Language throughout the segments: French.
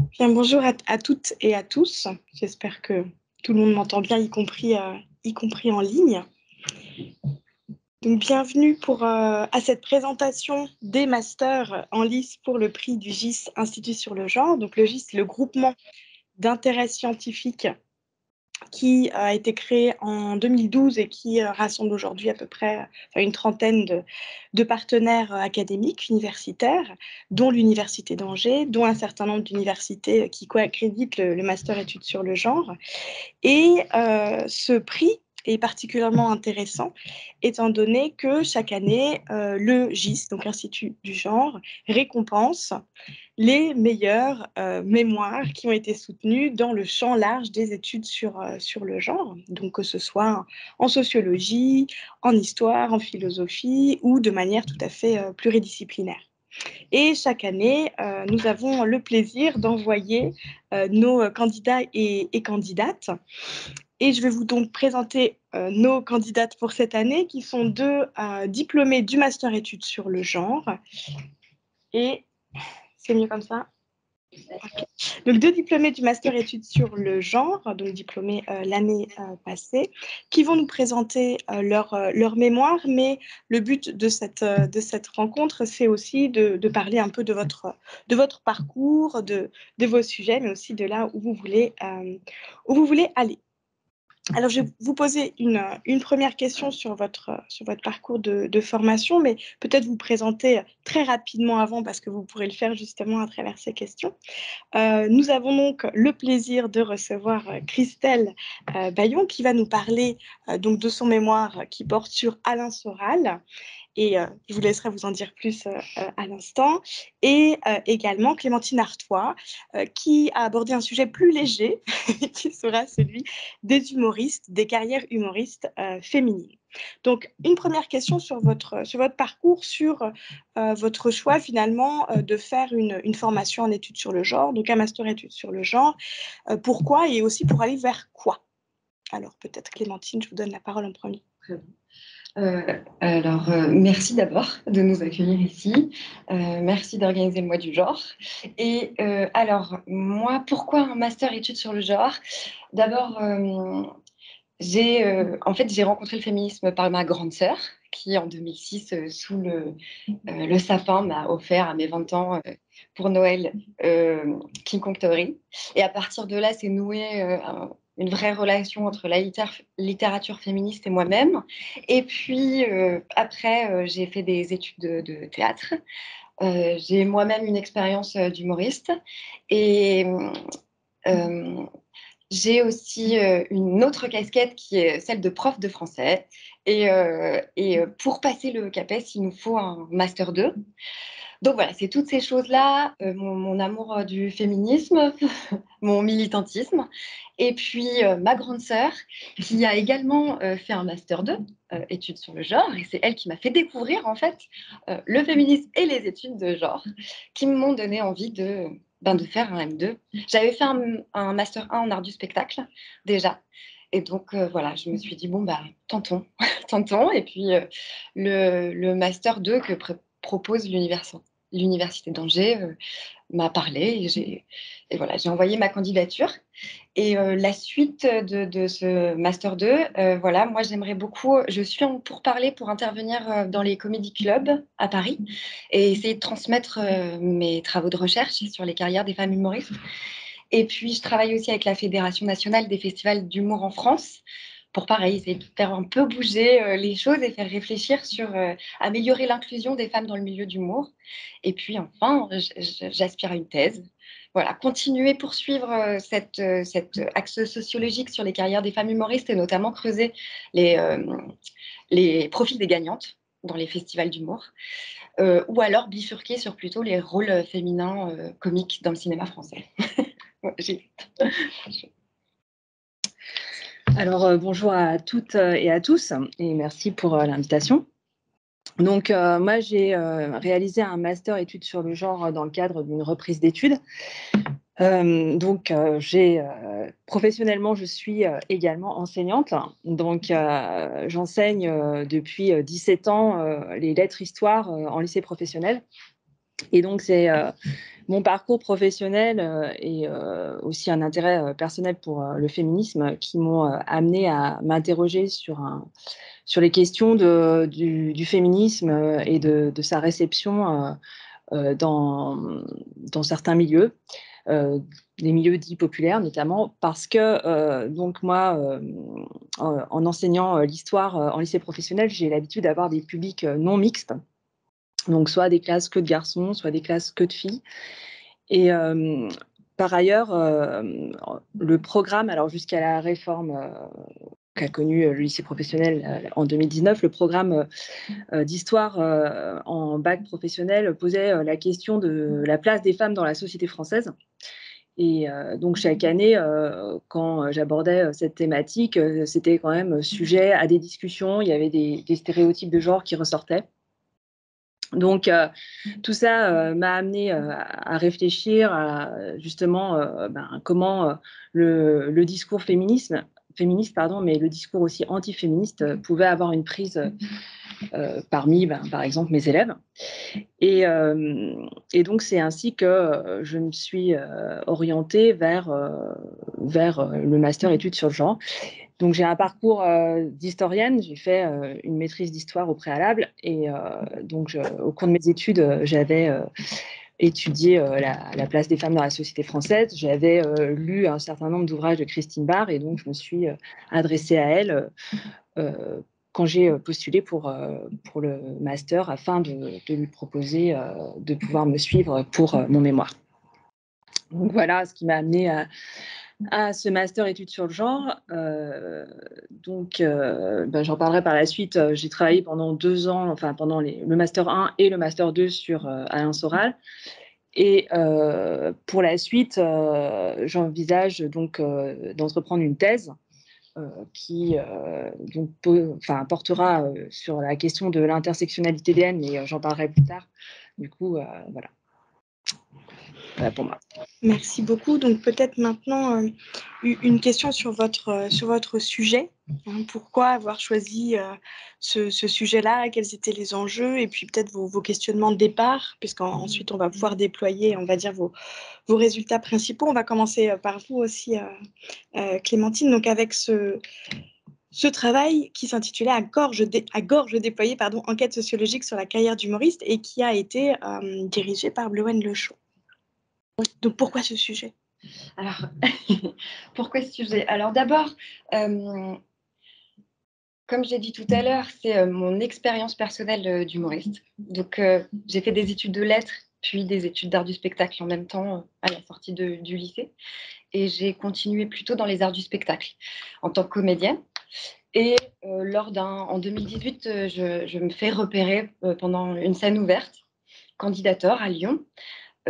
Bien, bonjour à toutes et à tous. J'espère que tout le monde m'entend bien, y compris en ligne. Donc, bienvenue à cette présentation des masters en lice pour le prix du GIS Institut sur le genre. Donc, le GIS, le groupement d'intérêt scientifique qui a été créé en 2012 et qui rassemble aujourd'hui à peu près une trentaine de partenaires académiques, universitaires, dont l'Université d'Angers, dont un certain nombre d'universités qui co-accréditent le master études sur le genre. Et ce prix est particulièrement intéressant, étant donné que chaque année, le GIS, donc l'Institut du genre, récompense les meilleures mémoires qui ont été soutenues dans le champ large des études sur le genre, donc que ce soit en sociologie, en histoire, en philosophie ou de manière tout à fait pluridisciplinaire. Et chaque année, nous avons le plaisir d'envoyer nos candidats et candidates. Et je vais vous donc présenter nos candidates pour cette année, qui sont deux diplômées du Master études sur le genre. Et c'est mieux comme ça? Okay. Donc, deux diplômés du Master études sur le genre, donc diplômés l'année passée, qui vont nous présenter leur mémoire. Mais le but de cette rencontre, c'est aussi de parler un peu de votre parcours, de vos sujets, mais aussi de là où vous voulez aller. Alors, je vais vous poser une première question sur votre parcours de formation, mais peut-être vous présenter très rapidement avant, parce que vous pourrez le faire justement à travers ces questions. Nous avons donc le plaisir de recevoir Christelle Bayon, qui va nous parler donc de son mémoire qui porte sur Alain Soral. Et je vous laisserai vous en dire plus à l'instant. Et également Clémentine Artois, qui a abordé un sujet plus léger, qui sera celui des humoristes, des carrières humoristes féminines. Donc, une première question sur votre parcours, sur votre choix finalement de faire une formation en études sur le genre, donc un master études sur le genre. Pourquoi et aussi pour aller vers quoi? Alors, peut-être Clémentine, je vous donne la parole en premier. Très bien. Merci d'abord de nous accueillir ici. Merci d'organiser le mois du genre. Et moi, pourquoi un master études sur le genre? D'abord, j'ai rencontré le féminisme par ma grande sœur, qui en 2006, sous le sapin, m'a offert à mes 20 ans pour Noël King Kong Theory. Et à partir de là, c'est noué une vraie relation entre la littérature féministe et moi-même. Et puis, après, j'ai fait des études de théâtre. J'ai moi-même une expérience d'humoriste. Et j'ai aussi une autre casquette qui est celle de prof de français. Et pour passer le CAPES, il nous faut un Master 2. Donc voilà, c'est toutes ces choses-là, mon amour du féminisme, mon militantisme, et puis ma grande sœur qui a également fait un Master 2, études sur le genre, et c'est elle qui m'a fait découvrir en fait le féminisme et les études de genre, qui m'ont donné envie de faire un M2. J'avais fait un Master 1 en art du spectacle déjà, et donc voilà, je me suis dit bon bah tentons, tentons, et puis le Master 2 que propose l'Université d'Angers m'a parlé et voilà, j'ai envoyé ma candidature. Et la suite de ce Master 2, voilà, moi j'aimerais beaucoup, je suis en pourparlers pour intervenir dans les comédie clubs à Paris et essayer de transmettre mes travaux de recherche sur les carrières des femmes humoristes. Et puis je travaille aussi avec la Fédération nationale des festivals d'humour en France pour pareil, essayer de faire un peu bouger les choses et faire réfléchir sur améliorer l'inclusion des femmes dans le milieu d'humour. Et puis enfin, j'aspire à une thèse. Voilà, continuer, poursuivre cet axe sociologique sur les carrières des femmes humoristes et notamment creuser les profils des gagnantes dans les festivals d'humour, ou alors bifurquer sur plutôt les rôles féminins comiques dans le cinéma français. Ouais, Alors, bonjour à toutes et à tous, et merci pour l'invitation. Donc, moi, j'ai réalisé un master études sur le genre dans le cadre d'une reprise d'études. Professionnellement, je suis également enseignante. Donc, j'enseigne depuis 17 ans les lettres histoire en lycée professionnel. Et donc, c'est mon parcours professionnel et aussi un intérêt personnel pour le féminisme qui m'ont amené à m'interroger sur les questions du féminisme et de sa réception dans certains milieux, les milieux dits populaires notamment, parce que donc moi, en enseignant l'histoire en lycée professionnel, j'ai l'habitude d'avoir des publics non mixtes, donc soit des classes que de garçons, soit des classes que de filles. Et par ailleurs, le programme, alors jusqu'à la réforme qu'a connue le lycée professionnel en 2019, le programme d'histoire en bac professionnel posait la question de la place des femmes dans la société française. Et donc chaque année, quand j'abordais cette thématique, c'était quand même sujet à des discussions, il y avait des stéréotypes de genre qui ressortaient. Donc, tout ça m'a amené à réfléchir à justement comment le discours féministe, mais le discours aussi antiféministe pouvait avoir une prise parmi, par exemple, mes élèves. Et donc, c'est ainsi que je me suis orientée vers le master études sur le genre. Donc, j'ai un parcours d'historienne. J'ai fait une maîtrise d'histoire au préalable. Et donc, au cours de mes études, j'avais étudié la place des femmes dans la société française. J'avais lu un certain nombre d'ouvrages de Christine Barr. Et donc, je me suis adressée à elle quand j'ai postulé pour le master afin de lui proposer de pouvoir me suivre pour mon mémoire. Donc, voilà ce qui m'a amenée à ce master études sur le genre. J'en parlerai par la suite. J'ai travaillé pendant 2 ans, enfin pendant le master 1 et le master 2 sur Alain Soral. Et pour la suite, j'envisage donc d'entreprendre une thèse qui portera sur la question de l'intersectionnalité des haines, et j'en parlerai plus tard. Du coup, voilà. Voilà pour moi. Merci beaucoup. Donc peut-être maintenant une question sur votre sujet. Pourquoi avoir choisi ce sujet-là? Quels étaient les enjeux? Et puis peut-être vos questionnements de départ, puisqu'ensuite on va pouvoir déployer, on va dire, vos résultats principaux. On va commencer par vous aussi, Clémentine. Donc avec ce travail qui s'intitulait à gorge déployée, enquête sociologique sur la carrière d'humoriste, et qui a été dirigé par Blewen Lechaud. Donc pourquoi ce sujet? Alors, pourquoi ce sujet? Alors d'abord, comme j'ai dit tout à l'heure, c'est mon expérience personnelle d'humoriste. Donc j'ai fait des études de lettres, puis des études d'art du spectacle en même temps à la sortie du lycée. Et j'ai continué plutôt dans les arts du spectacle en tant que comédienne. Et en 2018, je me fais repérer pendant une scène ouverte, candidateur à Lyon,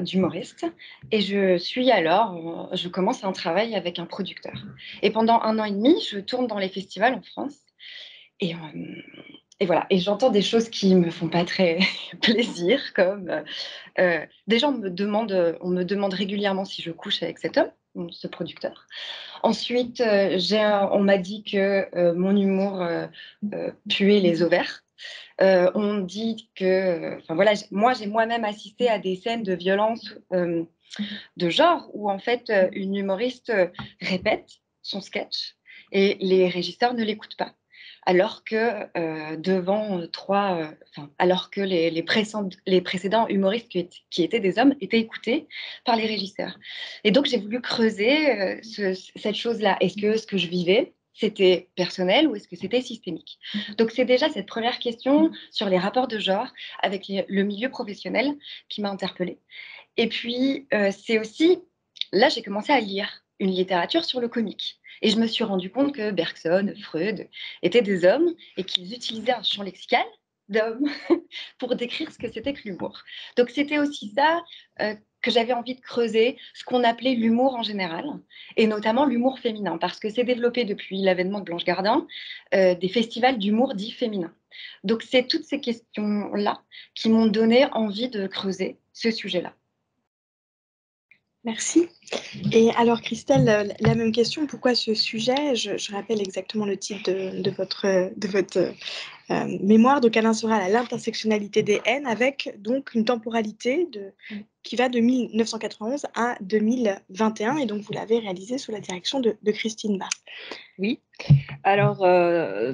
d'humoriste. Et je commence un travail avec un producteur. Et pendant 1 an et demi, je tourne dans les festivals en France. Et voilà. Et j'entends des choses qui me font pas très plaisir, comme déjà on me demande régulièrement si je couche avec cet homme, ce producteur. Ensuite, on m'a dit que mon humour puait les ovaires. On dit que, moi j'ai moi-même assisté à des scènes de violence de genre où en fait une humoriste répète son sketch et les régisseurs ne l'écoutent pas. Alors que alors que les précédents humoristes qui étaient des hommes étaient écoutés par les régisseurs. Et donc j'ai voulu creuser cette chose-là. Est-ce que ce que je vivais, c'était personnel ou est-ce que c'était systémique? Donc c'est déjà cette première question sur les rapports de genre avec le milieu professionnel qui m'a interpellée. Et puis c'est aussi, là j'ai commencé à lire une littérature sur le comique. Et je me suis rendu compte que Bergson, Freud étaient des hommes et qu'ils utilisaient un champ lexical d'hommes pour décrire ce que c'était que l'humour. Donc c'était aussi ça que j'avais envie de creuser, ce qu'on appelait l'humour en général, et notamment l'humour féminin, parce que c'est développé depuis l'avènement de Blanche Gardin, des festivals d'humour dits féminins. Donc c'est toutes ces questions-là qui m'ont donné envie de creuser ce sujet-là. Merci. Et alors, Christelle, la même question. Pourquoi ce sujet? Je rappelle exactement le titre de votre mémoire, donc Alain Soral à l'intersectionnalité des haines, avec donc une temporalité qui va de 1991 à 2021, et donc vous l'avez réalisé sous la direction de Christine Barr. Oui. Alors,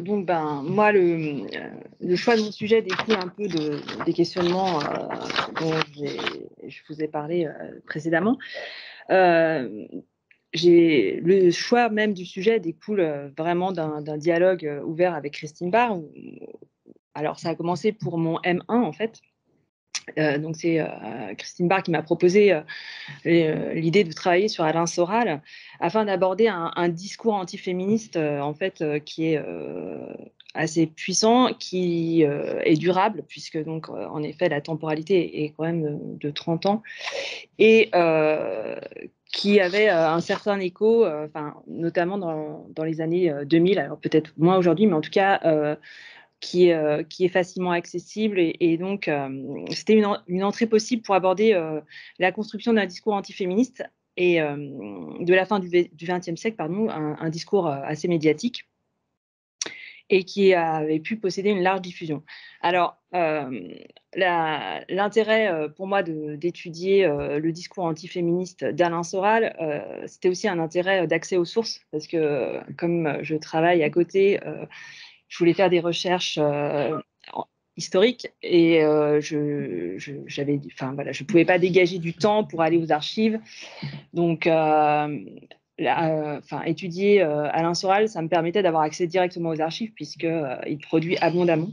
donc, moi, le choix de mon sujet découle un peu des questionnements dont je vous ai parlé précédemment. Le choix même du sujet découle vraiment d'un dialogue ouvert avec Christine Barr. Alors, ça a commencé pour mon M1, en fait. Donc, c'est Christine Barr qui m'a proposé l'idée de travailler sur Alain Soral afin d'aborder un discours antiféministe en fait qui est assez puissant, qui est durable, puisque donc en effet la temporalité est quand même de 30 ans, et qui avait un certain écho, notamment dans les années 2000, alors peut-être moins aujourd'hui, mais en tout cas qui est facilement accessible, et donc c'était une entrée possible pour aborder la construction d'un discours antiféministe et de la fin du XXe siècle, un discours assez médiatique et qui avait pu posséder une large diffusion. Alors, l'intérêt pour moi d'étudier le discours antiféministe d'Alain Soral, c'était aussi un intérêt d'accès aux sources, parce que comme je travaille à côté, je voulais faire des recherches historiques, et je pouvais pas dégager du temps pour aller aux archives. Donc, étudier Alain Soral, ça me permettait d'avoir accès directement aux archives, puisqu'il produit abondamment,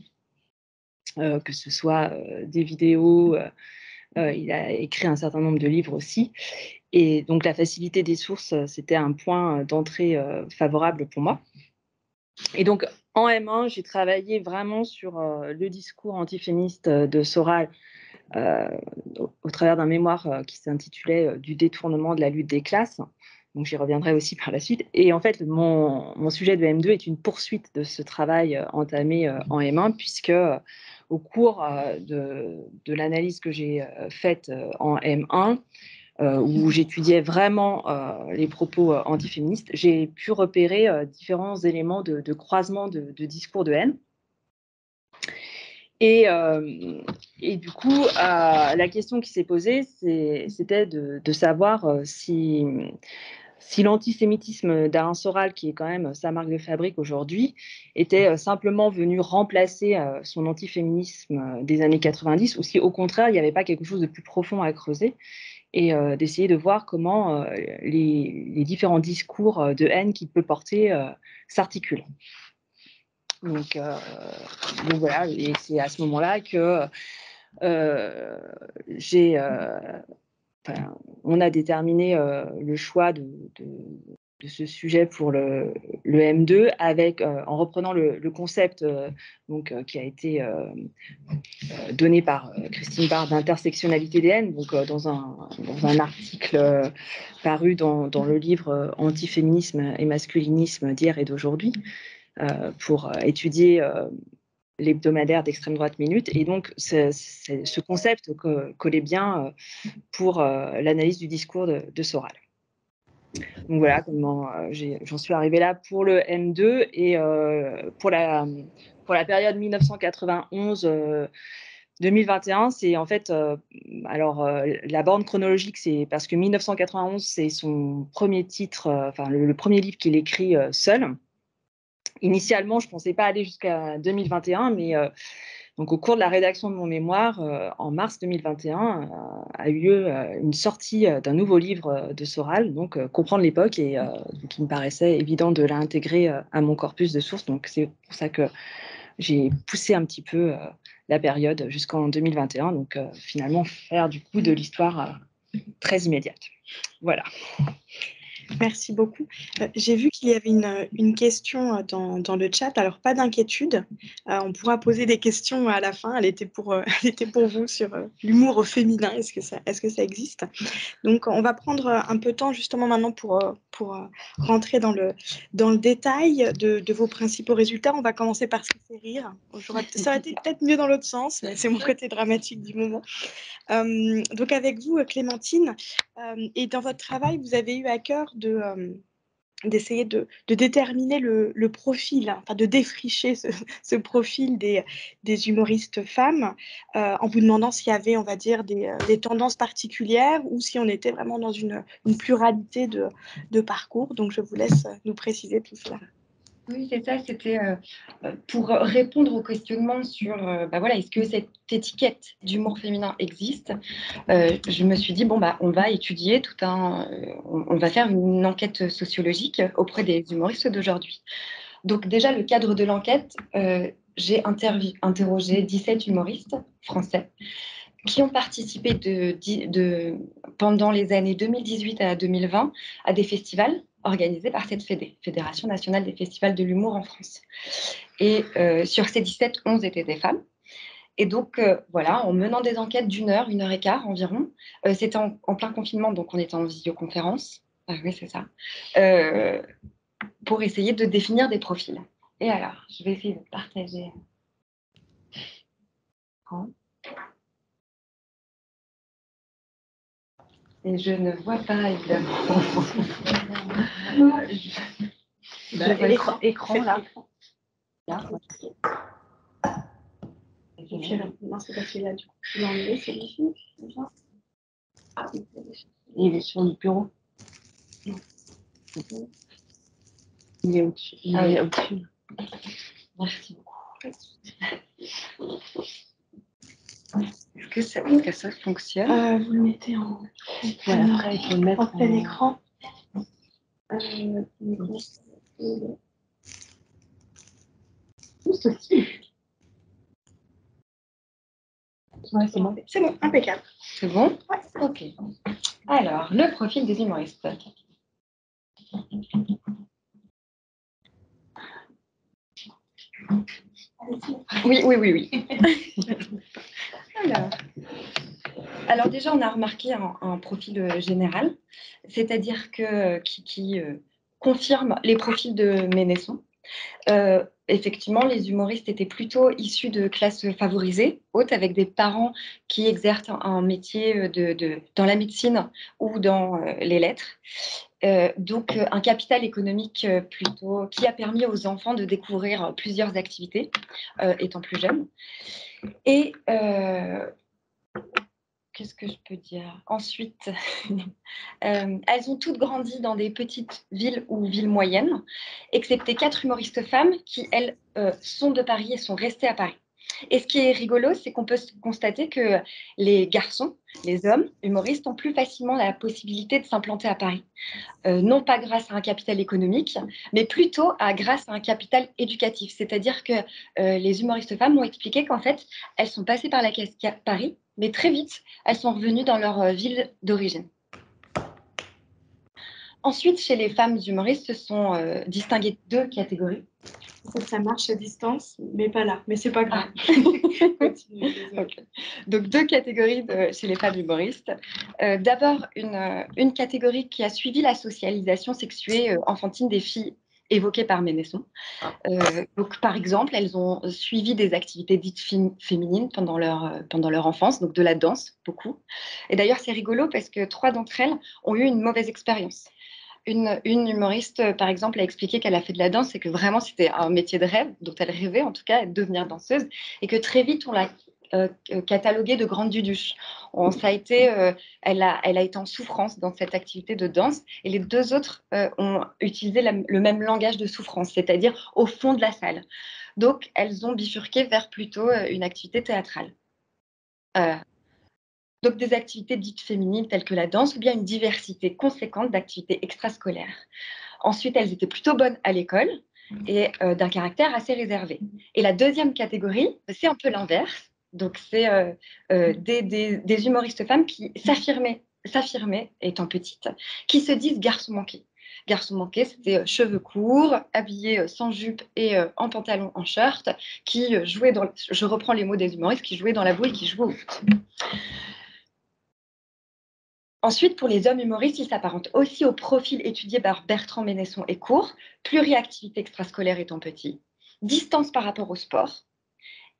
que ce soit des vidéos, il a écrit un certain nombre de livres aussi. Et donc, la facilité des sources, c'était un point d'entrée favorable pour moi. Et donc, en M1, j'ai travaillé vraiment sur le discours antiféministe de Soral au travers d'un mémoire qui s'intitulait Du détournement de la lutte des classes. Donc, j'y reviendrai aussi par la suite. Et en fait, mon sujet de M2 est une poursuite de ce travail entamé en M1, puisque au cours de l'analyse que j'ai faite en M1, où j'étudiais vraiment les propos antiféministes, j'ai pu repérer différents éléments de croisement de discours de haine. Et du coup, la question qui s'est posée, c'était de savoir si l'antisémitisme d'Alain Soral, qui est quand même sa marque de fabrique aujourd'hui, était simplement venu remplacer son antiféminisme des années 90, ou si au contraire, il n'y avait pas quelque chose de plus profond à creuser, et d'essayer de voir comment les différents discours de haine qu'il peut porter s'articulent. Donc voilà, et c'est à ce moment-là que on a déterminé le choix de ce sujet pour le M2, en reprenant le concept qui a été donné par Christine Barr d'intersectionnalité des haines, donc dans un article paru dans le livre Antiféminisme et masculinisme d'hier et d'aujourd'hui, pour étudier l'hebdomadaire d'extrême droite Minute. Et donc, ce concept collait bien pour l'analyse du discours de Soral. Donc voilà comment j'en suis arrivée là pour le M2. Et pour la période 1991-2021, c'est en fait, la borne chronologique, c'est parce que 1991, c'est son premier titre, le premier livre qu'il écrit seul. Initialement, je ne pensais pas aller jusqu'à 2021, mais donc au cours de la rédaction de mon mémoire, en mars 2021, a eu lieu une sortie d'un nouveau livre de Soral, donc Comprendre l'époque, et donc il me paraissait évident de l'intégrer à mon corpus de sources. Donc c'est pour ça que j'ai poussé un petit peu la période jusqu'en 2021, donc finalement faire du coup de l'histoire très immédiate. Voilà. Merci beaucoup. J'ai vu qu'il y avait une question dans le chat. Alors, pas d'inquiétude. On pourra poser des questions à la fin. Elle était pour vous sur l'humour féminin. Est-ce que ça existe? Donc, on va prendre un peu de temps justement maintenant pour rentrer dans le détail de vos principaux résultats. On va commencer par ce qui fait rire. Ça aurait été peut-être mieux dans l'autre sens, mais c'est mon côté dramatique du moment. Donc, avec vous, Clémentine, et dans votre travail, vous avez eu à cœur d'essayer de déterminer le profil, enfin de défricher ce profil des humoristes femmes, en vous demandant s'il y avait, on va dire, des tendances particulières ou si on était vraiment dans une pluralité de parcours. Donc, je vous laisse nous préciser tout cela. Oui, c'est ça, c'était pour répondre au questionnement sur voilà, est-ce que cette étiquette d'humour féminin existe. Je me suis dit, bon, on va étudier on va faire une enquête sociologique auprès des humoristes d'aujourd'hui. Donc déjà, le cadre de l'enquête, j'ai interrogé 17 humoristes français qui ont participé pendant les années 2018 à 2020 à des festivals organisés par cette Fédération nationale des festivals de l'humour en France. Et sur ces 17, 11 étaient des femmes. Et donc, voilà, en menant des enquêtes d'1 heure, 1 h 15 environ, c'était en plein confinement, donc on était en visioconférence. Ah oui, c'est ça. Pour essayer de définir des profils. Et alors, je vais essayer de partager. Et je ne vois pas, évidemment. Écran, là. Là. Et puis, non, c'est parce qu'il a du coup, tu l'as enlevé, c'est ici. Il est sur le bureau. Non. Il est au-dessus. Il est au-dessus. Merci beaucoup. Est-ce que ça fonctionne? Vous le mettez en Après, il faut le mettre en plein écran. Ouais, c'est bon. C'est bon, impeccable. C'est bon? Ouais. Ok. Alors, le profil des humoristes. Oui. Alors déjà, on a remarqué un profil général, c'est-à-dire qui confirme les profils de Ménesson. Effectivement, les humoristes étaient plutôt issus de classes favorisées, hautes, avec des parents qui exercent un métier dans la médecine ou dans les lettres. Donc, un capital économique plutôt qui a permis aux enfants de découvrir plusieurs activités étant plus jeunes. Et qu'est-ce que je peux dire? Ensuite, elles ont toutes grandi dans des petites villes ou villes moyennes, excepté 4 humoristes femmes qui, elles, sont de Paris et sont restées à Paris. Et ce qui est rigolo, c'est qu'on peut constater que les garçons, les hommes humoristes, ont plus facilement la possibilité de s'implanter à Paris. Non pas grâce à un capital économique, mais plutôt grâce à un capital éducatif. C'est-à-dire que les humoristes femmes m'ont expliqué qu'en fait, elles sont passées par la cascade Paris, mais très vite, elles sont revenues dans leur ville d'origine. Ensuite, chez les femmes humoristes, se sont distinguées 2 catégories. Ça marche à distance, mais pas là. Mais c'est pas grave. Okay. Donc 2 catégories chez les femmes humoristes. D'abord, une catégorie qui a suivi la socialisation sexuée enfantine des filles évoquées par Ménesson. Donc, par exemple, elles ont suivi des activités dites féminines pendant leur enfance, donc de la danse, beaucoup. Et d'ailleurs, c'est rigolo parce que 3 d'entre elles ont eu une mauvaise expérience. Une humoriste, par exemple, a expliqué qu'elle a fait de la danse et que vraiment c'était un métier de rêve, dont elle rêvait en tout cas, de devenir danseuse, et que très vite on l'a cataloguée de grande duduche. Elle a été en souffrance dans cette activité de danse, et les 2 autres ont utilisé le même langage de souffrance, c'est-à-dire au fond de la salle. Donc elles ont bifurqué vers plutôt une activité théâtrale. Donc des activités dites féminines telles que la danse ou bien une diversité conséquente d'activités extrascolaires. Ensuite, elles étaient plutôt bonnes à l'école et d'un caractère assez réservé. Et la deuxième catégorie, c'est un peu l'inverse. Donc c'est des humoristes femmes qui s'affirmaient étant petites, qui se disent garçons manqués. Garçons manqués, c'était cheveux courts, habillés sans jupe et en pantalon en shirt, qui jouaient je reprends les mots des humoristes, qui jouaient dans la boue et qui jouaient au foot. Ensuite, pour les hommes humoristes, ils s'apparentent aussi au profil étudié par Bertrand Ménesson et Cour, pluriactivité extrascolaire étant petit, distance par rapport au sport,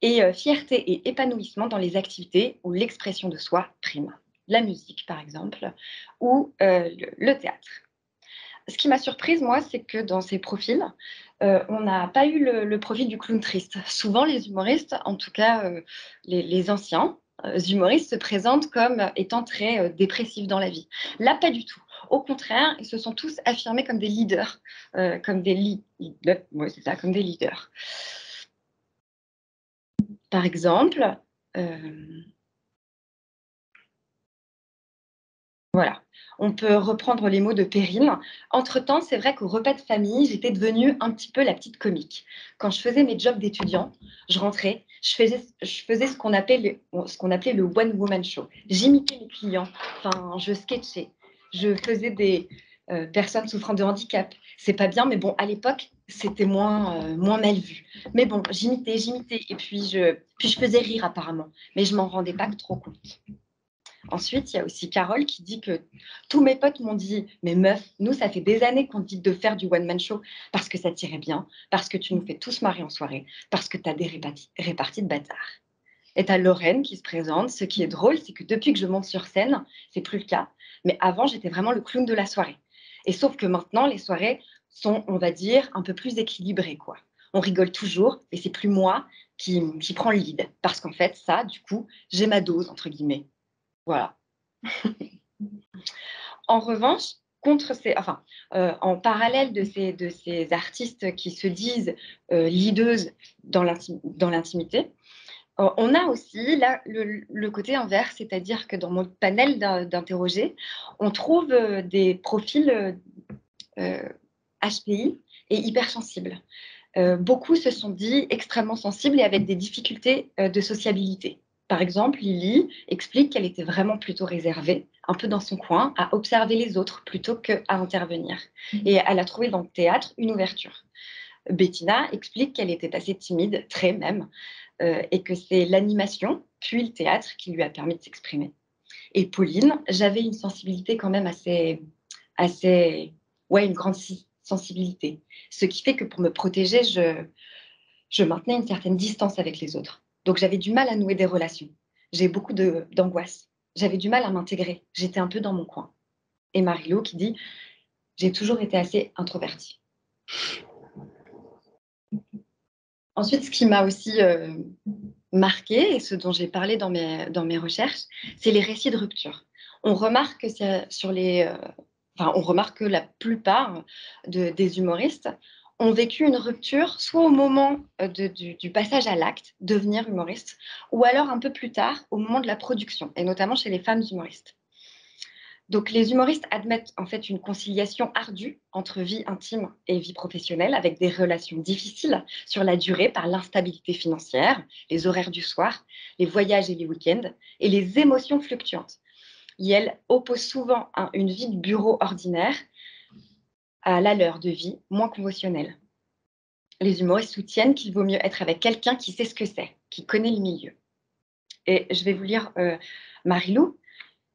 et fierté et épanouissement dans les activités où l'expression de soi prime. La musique, par exemple, ou le théâtre. ce qui m'a surprise, moi, c'est que dans ces profils, on n'a pas eu le profil du clown triste. Souvent, les humoristes, en tout cas les anciens humoristes, se présentent comme étant très dépressifs dans la vie. Là, pas du tout. Au contraire, ils se sont tous affirmés comme des leaders, comme des ouais, c'est ça, comme des leaders. Par exemple, voilà. On peut reprendre les mots de Perrine. Entre-temps, c'est vrai qu'au repas de famille, j'étais devenue un petit peu la petite comique. Quand je faisais mes jobs d'étudiant, je rentrais, je faisais ce qu'on appelait le one-woman show. J'imitais les clients, enfin, je sketchais, je faisais des personnes souffrant de handicap. C'est pas bien, mais bon, à l'époque, c'était moins mal vu. Mais bon, j'imitais, et puis je faisais rire apparemment, mais je m'en rendais pas trop compte. Ensuite, il y a aussi Carole qui dit que tous mes potes m'ont dit « Mais meuf, nous, ça fait des années qu'on te dit de faire du one-man show parce que ça tirait bien, parce que tu nous fais tous marrer en soirée, parce que tu as des réparties de bâtards. » Et tu as Lorraine qui se présente. Ce qui est drôle, c'est que depuis que je monte sur scène, c'est plus le cas. Mais avant, j'étais vraiment le clown de la soirée. Et sauf que maintenant, les soirées sont, on va dire, un peu plus équilibrées, quoi. On rigole toujours, et c'est plus moi qui prend le lead. Parce qu'en fait, ça, du coup, j'ai ma dose, entre guillemets. Voilà. En revanche, en parallèle de ces artistes qui se disent leadeuses dans l'intimité, on a aussi là le côté inverse, c'est-à-dire que dans mon panel d'interrogés, on trouve des profils HPI et hypersensibles. Beaucoup se sont dit extrêmement sensibles et avec des difficultés de sociabilité. Par exemple, Lily explique qu'elle était vraiment plutôt réservée, un peu dans son coin, à observer les autres plutôt qu'à intervenir. Et elle a trouvé dans le théâtre une ouverture. Bettina explique qu'elle était assez timide, très même, et que c'est l'animation, puis le théâtre, qui lui a permis de s'exprimer. Et Pauline, j'avais une sensibilité quand même une grande sensibilité. Ce qui fait que pour me protéger, je maintenais une certaine distance avec les autres. Donc j'avais du mal à nouer des relations. J'ai beaucoup d'angoisse. J'avais du mal à m'intégrer. J'étais un peu dans mon coin. Et Marie-Lou qui dit « J'ai toujours été assez introvertie ». Ensuite, ce qui m'a aussi marqué et ce dont j'ai parlé dans mes recherches, c'est les récits de rupture. On remarque que la plupart des humoristes ont vécu une rupture soit au moment du passage à l'acte, devenir humoriste, ou alors un peu plus tard, au moment de la production, et notamment chez les femmes humoristes. Donc, les humoristes admettent en fait une conciliation ardue entre vie intime et vie professionnelle, avec des relations difficiles sur la durée par l'instabilité financière, les horaires du soir, les voyages et les week-ends, et les émotions fluctuantes. Et elles opposent souvent une vie de bureau ordinaire à la leur de vie moins conventionnelle. Les humoristes soutiennent qu'il vaut mieux être avec quelqu'un qui sait ce que c'est, qui connaît le milieu. Et je vais vous lire Marie-Lou,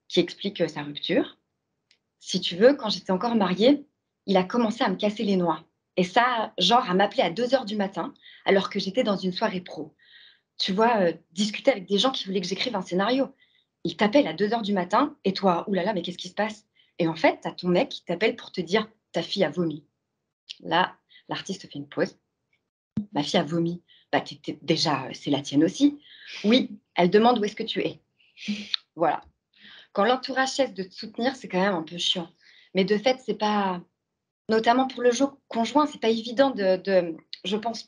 qui explique sa rupture. Si tu veux, quand j'étais encore mariée, il a commencé à me casser les noix. Et ça, genre à m'appeler à 2 heures du matin, alors que j'étais dans une soirée pro. Tu vois, discuter avec des gens qui voulaient que j'écrive un scénario. Il t'appelle à 2 heures du matin, et toi, oulala, mais qu'est-ce qui se passe? Et en fait, t'as ton mec qui t'appelle pour te dire, ta fille a vomi. Là, l'artiste fait une pause. Ma fille a vomi. Bah, déjà, c'est la tienne aussi. Oui, elle demande où est-ce que tu es. Voilà. Quand l'entourage cesse de te soutenir, c'est quand même un peu chiant. Mais de fait, c'est pas, notamment pour le jeu conjoint, c'est pas évident je pense,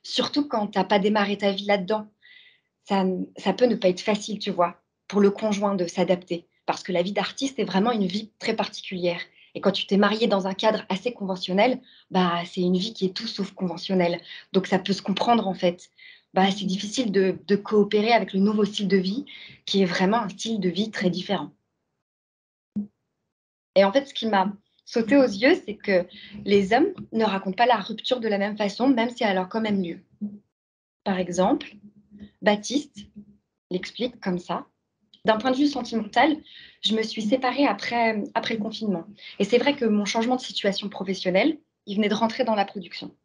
surtout quand t'as pas démarré ta vie là-dedans. Ça peut ne pas être facile, tu vois, pour le conjoint de s'adapter. Parce que la vie d'artiste est vraiment une vie très particulière. Et quand tu t'es marié dans un cadre assez conventionnel, bah, c'est une vie qui est tout sauf conventionnelle. Donc ça peut se comprendre en fait. Bah, c'est difficile de coopérer avec le nouveau style de vie, qui est vraiment un style de vie très différent. Et en fait, ce qui m'a sauté aux yeux, c'est que les hommes ne racontent pas la rupture de la même façon, même si elle a quand même lieu. Par exemple, Baptiste l'explique comme ça. D'un point de vue sentimental, je me suis séparée après le confinement. Et c'est vrai que mon changement de situation professionnelle, il venait de rentrer dans la production,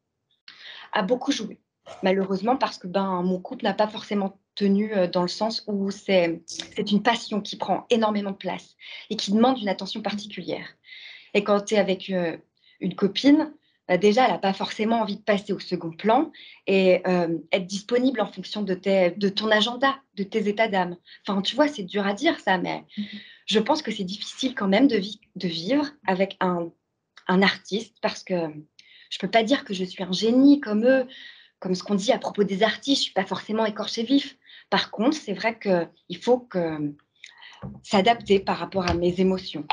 a beaucoup joué. Malheureusement, parce que mon couple n'a pas forcément tenu dans le sens où c'est une passion qui prend énormément de place et qui demande une attention particulière. Et quand tu es avec une copine, bah déjà, elle n'a pas forcément envie de passer au second plan et être disponible en fonction de ton agenda, de tes états d'âme. Enfin, tu vois, c'est dur à dire ça, mais je pense que c'est difficile quand même de vivre avec un artiste parce que je ne peux pas dire que je suis un génie comme eux, comme ce qu'on dit à propos des artistes, je ne suis pas forcément écorché vif. Par contre, c'est vrai qu'il faut s'adapter par rapport à mes émotions,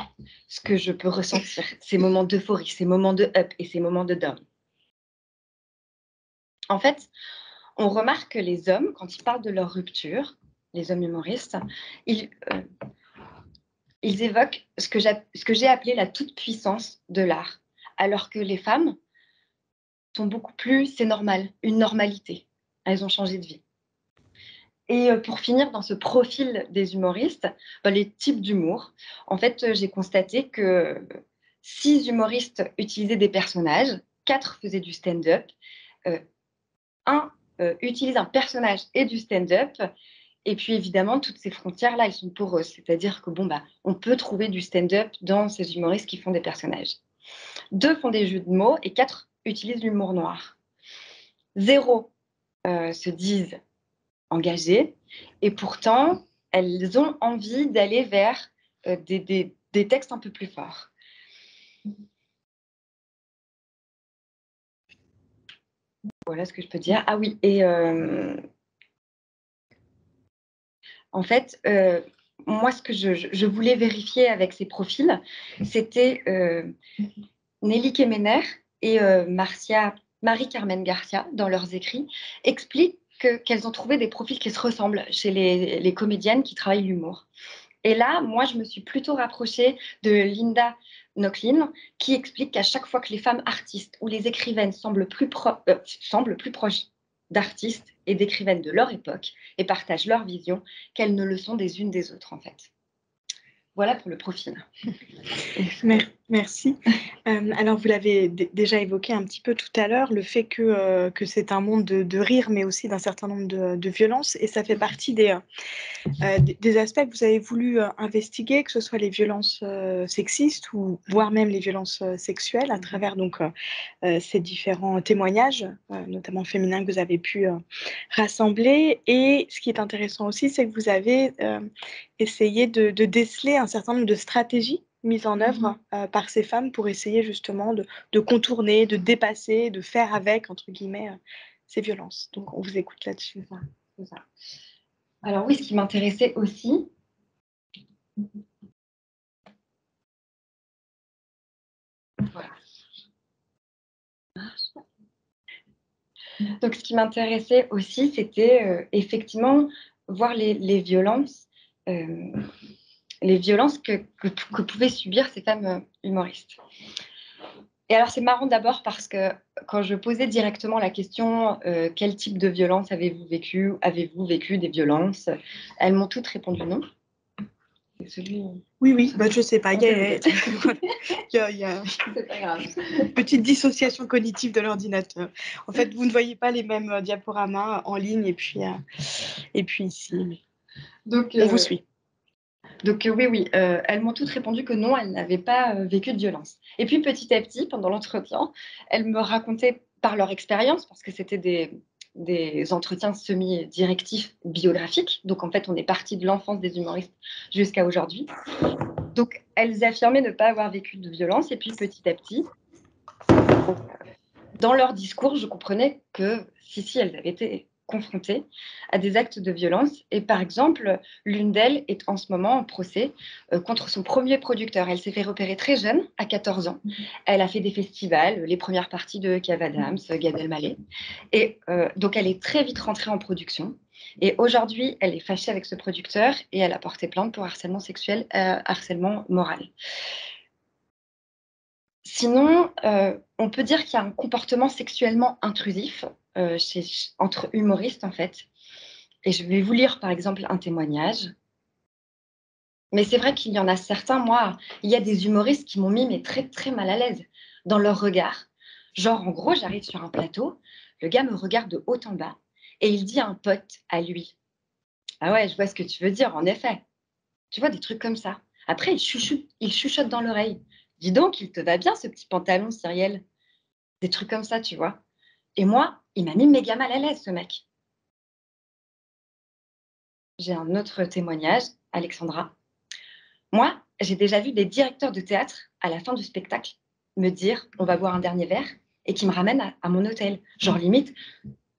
ce que je peux ressentir, ces moments d'euphorie, ces moments de up et ces moments de down. En fait, on remarque que les hommes, quand ils parlent de leur rupture, les hommes humoristes, ils évoquent ce que j'ai appelé la toute-puissance de l'art, alors que les femmes sont beaucoup plus, c'est normal, une normalité. Elles ont changé de vie. Et pour finir, dans ce profil des humoristes, les types d'humour, en fait, j'ai constaté que 6 humoristes utilisaient des personnages, 4 faisaient du stand-up, 1 utilise un personnage et du stand-up, et puis évidemment, toutes ces frontières-là, elles sont poreuses, c'est-à-dire que on peut trouver du stand-up dans ces humoristes qui font des personnages. 2 font des jeux de mots et 4 utilisent l'humour noir. 0 se disent engagées et pourtant, elles ont envie d'aller vers des textes un peu plus forts. Voilà ce que je peux dire. Ah oui, et en fait, moi, ce que je voulais vérifier avec ces profils, c'était Nelly Kemener et Marie-Carmen Garcia, dans leurs écrits, expliquent qu'elles ont trouvé des profils qui se ressemblent chez les comédiennes qui travaillent l'humour. Et là, moi, je me suis plutôt rapprochée de Linda Nochlin, qui explique qu'à chaque fois que les femmes artistes ou les écrivaines semblent plus proches d'artistes et d'écrivaines de leur époque et partagent leur vision, qu'elles ne le sont des unes des autres, en fait. Voilà pour le profil. Merci. Alors, vous l'avez déjà évoqué un petit peu tout à l'heure, le fait que c'est un monde de rire, mais aussi d'un certain nombre de violences. Et ça fait partie des aspects que vous avez voulu investiguer, que ce soit les violences sexistes ou voire même les violences sexuelles à travers ces différents témoignages, notamment féminins, que vous avez pu rassembler. Et ce qui est intéressant aussi, c'est que vous avez essayé de déceler un certain nombre de stratégies mises en œuvre par ces femmes pour essayer justement de contourner, de dépasser, de faire avec, entre guillemets, ces violences. Donc, on vous écoute là-dessus. C'est ça. Alors oui, ce qui m'intéressait aussi, voilà. Donc, ce qui m'intéressait aussi, c'était effectivement voir les violences que pouvaient subir ces femmes humoristes. Et alors, c'est marrant d'abord parce que quand je posais directement la question quel type de violence avez-vous vécu? Avez-vous vécu des violences? Elles m'ont toutes répondu non. Oui, je ne sais pas. Il y a C'est pas grave. Une petite dissociation cognitive de l'ordinateur. En fait, vous ne voyez pas les mêmes diaporamas en ligne et puis ici. Donc, on vous suit. Donc oui, elles m'ont toutes répondu que non, elles n'avaient pas vécu de violence. Et puis petit à petit, pendant l'entretien, elles me racontaient par leur expérience, parce que c'était des entretiens semi-directifs biographiques. Donc en fait, on est parti de l'enfance des humoristes jusqu'à aujourd'hui. Donc elles affirmaient ne pas avoir vécu de violence. Et puis petit à petit, dans leur discours, je comprenais que si, elles avaient été confrontées à des actes de violence. Et par exemple, l'une d'elles est en ce moment en procès contre son premier producteur. Elle s'est fait repérer très jeune, à 14 ans. Elle a fait des festivals, les premières parties de Kev Adams, Gad Elmaleh. Et donc, elle est très vite rentrée en production. Et aujourd'hui, elle est fâchée avec ce producteur et elle a porté plainte pour harcèlement sexuel, harcèlement moral. Sinon, on peut dire qu'il y a un comportement sexuellement intrusif entre humoristes, en fait. Et je vais vous lire, par exemple, un témoignage. Mais c'est vrai qu'il y en a certains, moi, il y a des humoristes qui m'ont mis mais très, très mal à l'aise dans leur regard. Genre, en gros, j'arrive sur un plateau, le gars me regarde de haut en bas et il dit à un pote à lui, « Ah ouais, je vois ce que tu veux dire, en effet. » Tu vois, des trucs comme ça. Après, il chuchote dans l'oreille. dis donc, il te va bien ce petit pantalon, Cyrielle. Des trucs comme ça, tu vois. Et moi, il m'a mis méga mal à l'aise, ce mec. J'ai un autre témoignage, Alexandra. Moi, j'ai déjà vu des directeurs de théâtre, à la fin du spectacle, me dire « on va boire un dernier verre » et qui me ramènent à mon hôtel. Genre limite,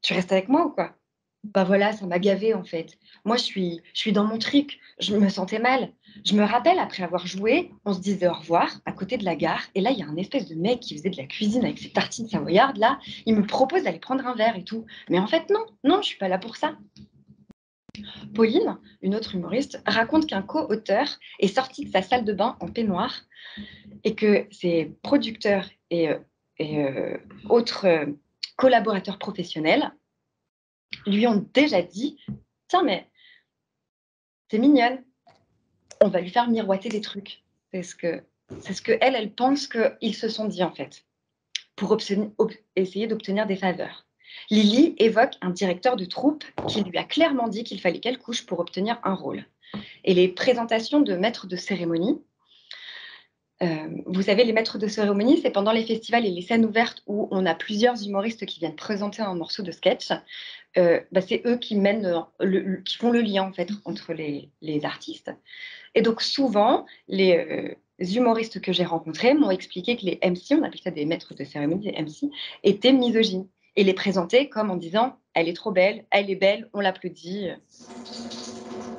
tu restes avec moi ou quoi? Bah voilà, ça m'a gavée en fait. Moi, je suis dans mon truc, je me sentais mal. Je me rappelle, après avoir joué, on se disait au revoir à côté de la gare. Et là, il y a un espèce de mec qui faisait de la cuisine avec ses tartines savoyardes. Là, il me propose d'aller prendre un verre et tout. Mais en fait, non, non, je suis pas là pour ça. Pauline, une autre humoriste, raconte qu'un co-auteur est sorti de sa salle de bain en peignoir et que ses producteurs et autres collaborateurs professionnels lui ont déjà dit « Tiens, mais t'es mignonne, on va lui faire miroiter des trucs. » C'est ce que elle pense qu'ils se sont dit en fait, pour essayer d'obtenir des faveurs. Lily évoque un directeur de troupe qui lui a clairement dit qu'il fallait qu'elle couche pour obtenir un rôle. Et les présentations de maîtres de cérémonie, vous savez, les maîtres de cérémonie, c'est pendant les festivals et les scènes ouvertes où on a plusieurs humoristes qui viennent présenter un morceau de sketch. C'est eux qui mènent, qui font le lien en fait entre les artistes. Et donc souvent, les humoristes que j'ai rencontrés m'ont expliqué que les MC, on appelle ça des maîtres de cérémonie, des MC, étaient misogynes et les présentaient comme en disant « elle est trop belle, elle est belle, on l'applaudit ».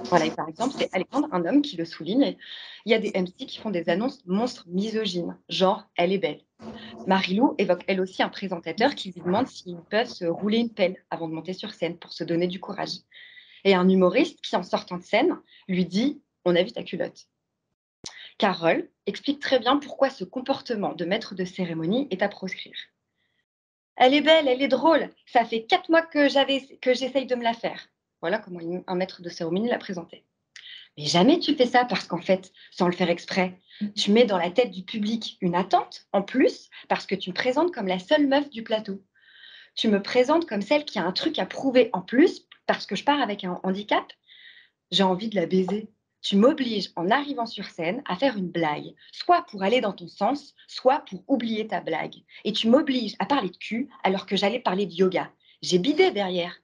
Voilà, et par exemple, c'est Alexandre, un homme, qui le souligne. Il y a des MC qui font des annonces monstres misogynes, genre « elle est belle ». Marie-Lou évoque elle aussi un présentateur qui lui demande s'ils peuvent se rouler une pelle avant de monter sur scène pour se donner du courage. Et un humoriste qui, en sortant de scène, lui dit « on a vu ta culotte ». Carole explique très bien pourquoi ce comportement de maître de cérémonie est à proscrire. Elle est belle, elle est drôle, ça fait 4 mois que j'essaye de me la faire. Voilà comment un maître de cérémonie l'a présenté. Mais jamais tu fais ça parce qu'en fait, sans le faire exprès, tu mets dans la tête du public une attente en plus parce que tu me présentes comme la seule meuf du plateau. Tu me présentes comme celle qui a un truc à prouver en plus parce que je pars avec un handicap. J'ai envie de la baiser. Tu m'obliges en arrivant sur scène à faire une blague, soit pour aller dans ton sens, soit pour oublier ta blague. Et tu m'obliges à parler de cul alors que j'allais parler de yoga. J'ai bidé derrière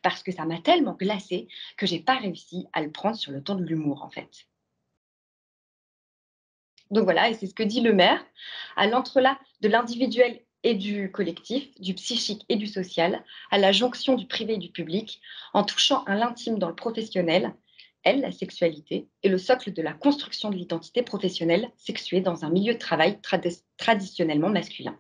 parce que ça m'a tellement glacée que j'ai pas réussi à le prendre sur le ton de l'humour en fait. Donc voilà, et c'est ce que dit le maire, à l'entrelac de l'individuel et du collectif, du psychique et du social, à la jonction du privé et du public, en touchant à l'intime dans le professionnel, elle, la sexualité, est le socle de la construction de l'identité professionnelle sexuée dans un milieu de travail traditionnellement masculin.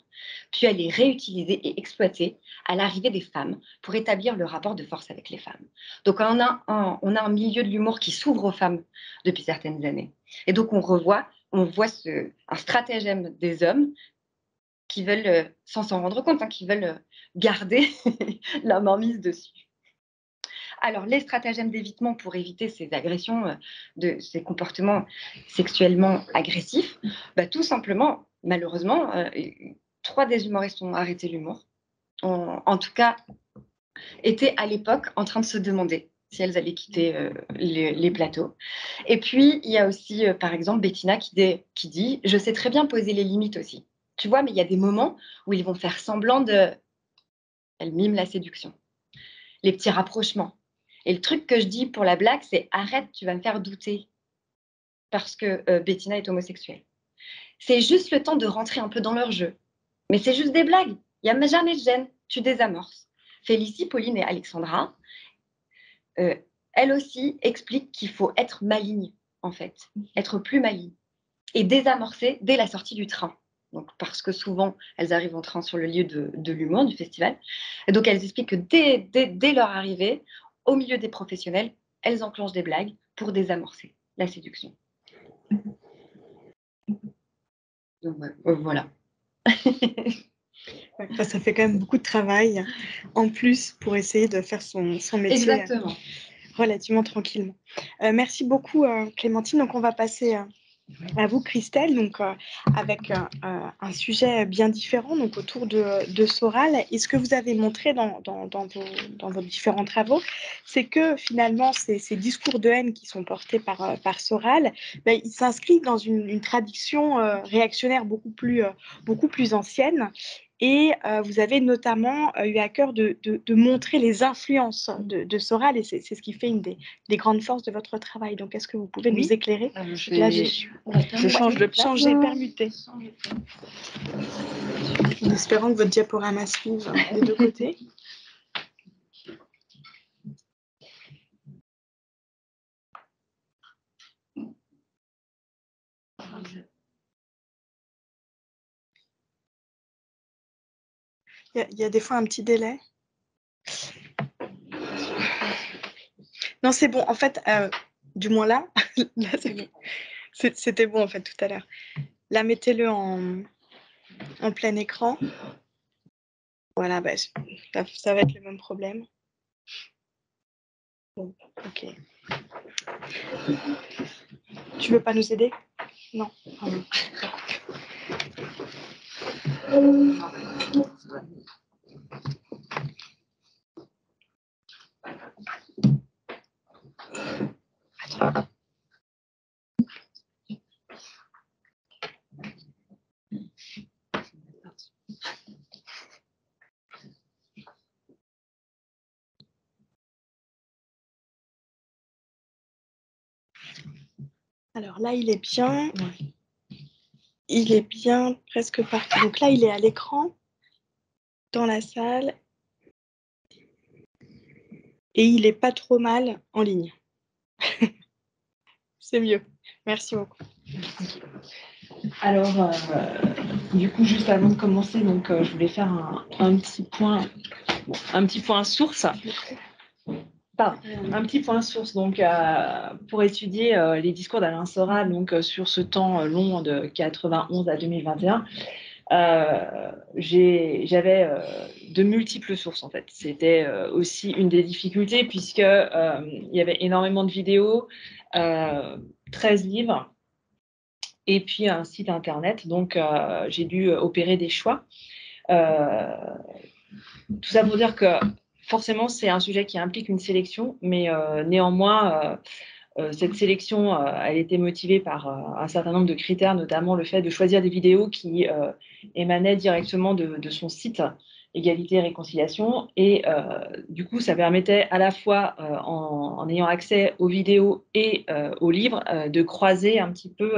Puis elle est réutilisée et exploitée à l'arrivée des femmes pour établir le rapport de force avec les femmes. Donc on a un milieu de l'humour qui s'ouvre aux femmes depuis certaines années. Et donc on voit un stratagème des hommes qui veulent, sans s'en rendre compte, qui veulent garder la main mise dessus. Alors, les stratagèmes d'évitement pour éviter ces agressions, ces comportements sexuellement agressifs, tout simplement, malheureusement, 3 des humoristes ont arrêté l'humour. En tout cas, étaient à l'époque en train de se demander si elles allaient quitter les plateaux. Et puis, il y a aussi, par exemple, Bettina qui dit « Je sais très bien poser les limites aussi. Tu vois, mais il y a des moments où ils vont faire semblant de… » Elle mime la séduction. Les petits rapprochements. Et le truc que je dis pour la blague, c'est « Arrête, tu vas me faire douter. » Parce que Bettina est homosexuelle. C'est juste le temps de rentrer un peu dans leur jeu. Mais c'est juste des blagues. Il n'y a jamais de gêne. Tu désamorces. Félicie, Pauline et Alexandra, elle aussi explique qu'il faut être maligne, en fait, être plus maligne et désamorcer dès la sortie du train. Donc, parce que souvent, elles arrivent en train sur le lieu de l'humour, du festival. Et donc, elles expliquent que dès leur arrivée, au milieu des professionnels, elles enclenchent des blagues pour désamorcer la séduction. Donc, voilà. Ça fait quand même beaucoup de travail en plus pour essayer de faire son métier. Exactement. Relativement tranquillement. Merci beaucoup Clémentine. Donc on va passer à vous, Christelle, donc avec un sujet bien différent, donc autour de Soral. Et ce que vous avez montré dans vos différents travaux, c'est que finalement, ces discours de haine qui sont portés par Soral, ben, ils s'inscrivent dans une tradition réactionnaire beaucoup plus ancienne. Et vous avez notamment eu à cœur de montrer les influences de Soral, et c'est ce qui fait une des grandes forces de votre travail. Donc, est-ce que vous pouvez nous éclairer? Je change de place. Changer, permuter. En espérant que votre diaporama suive des deux côtés. Il y a des fois un petit délai. Non, c'est bon. En fait, du moins là, là c'était bon en fait tout à l'heure. Là, mettez-le en plein écran. Voilà, bah, ça va être le même problème. Bon, ok. Tu veux pas nous aider? Non. Attends. Alors là, il est bien. Il est bien presque partout. Donc là, il est à l'écran, dans la salle. Et il est pas trop mal en ligne. C'est mieux. Merci beaucoup. Alors, du coup, juste avant de commencer, donc, je voulais faire un petit point source. Pardon, un petit point source donc, pour étudier les discours d'Alain Soral donc, sur ce temps long de 91 à 2021. J'avais de multiples sources en fait. C'était aussi une des difficultés puisque il y avait énormément de vidéos, 13 livres et puis un site internet. Donc j'ai dû opérer des choix. Tout ça pour dire que forcément c'est un sujet qui implique une sélection, mais néanmoins cette sélection, elle était motivée par un certain nombre de critères, notamment le fait de choisir des vidéos qui émanaient directement de son site Égalité et Réconciliation. Et du coup, ça permettait à la fois, en ayant accès aux vidéos et aux livres, de croiser un petit peu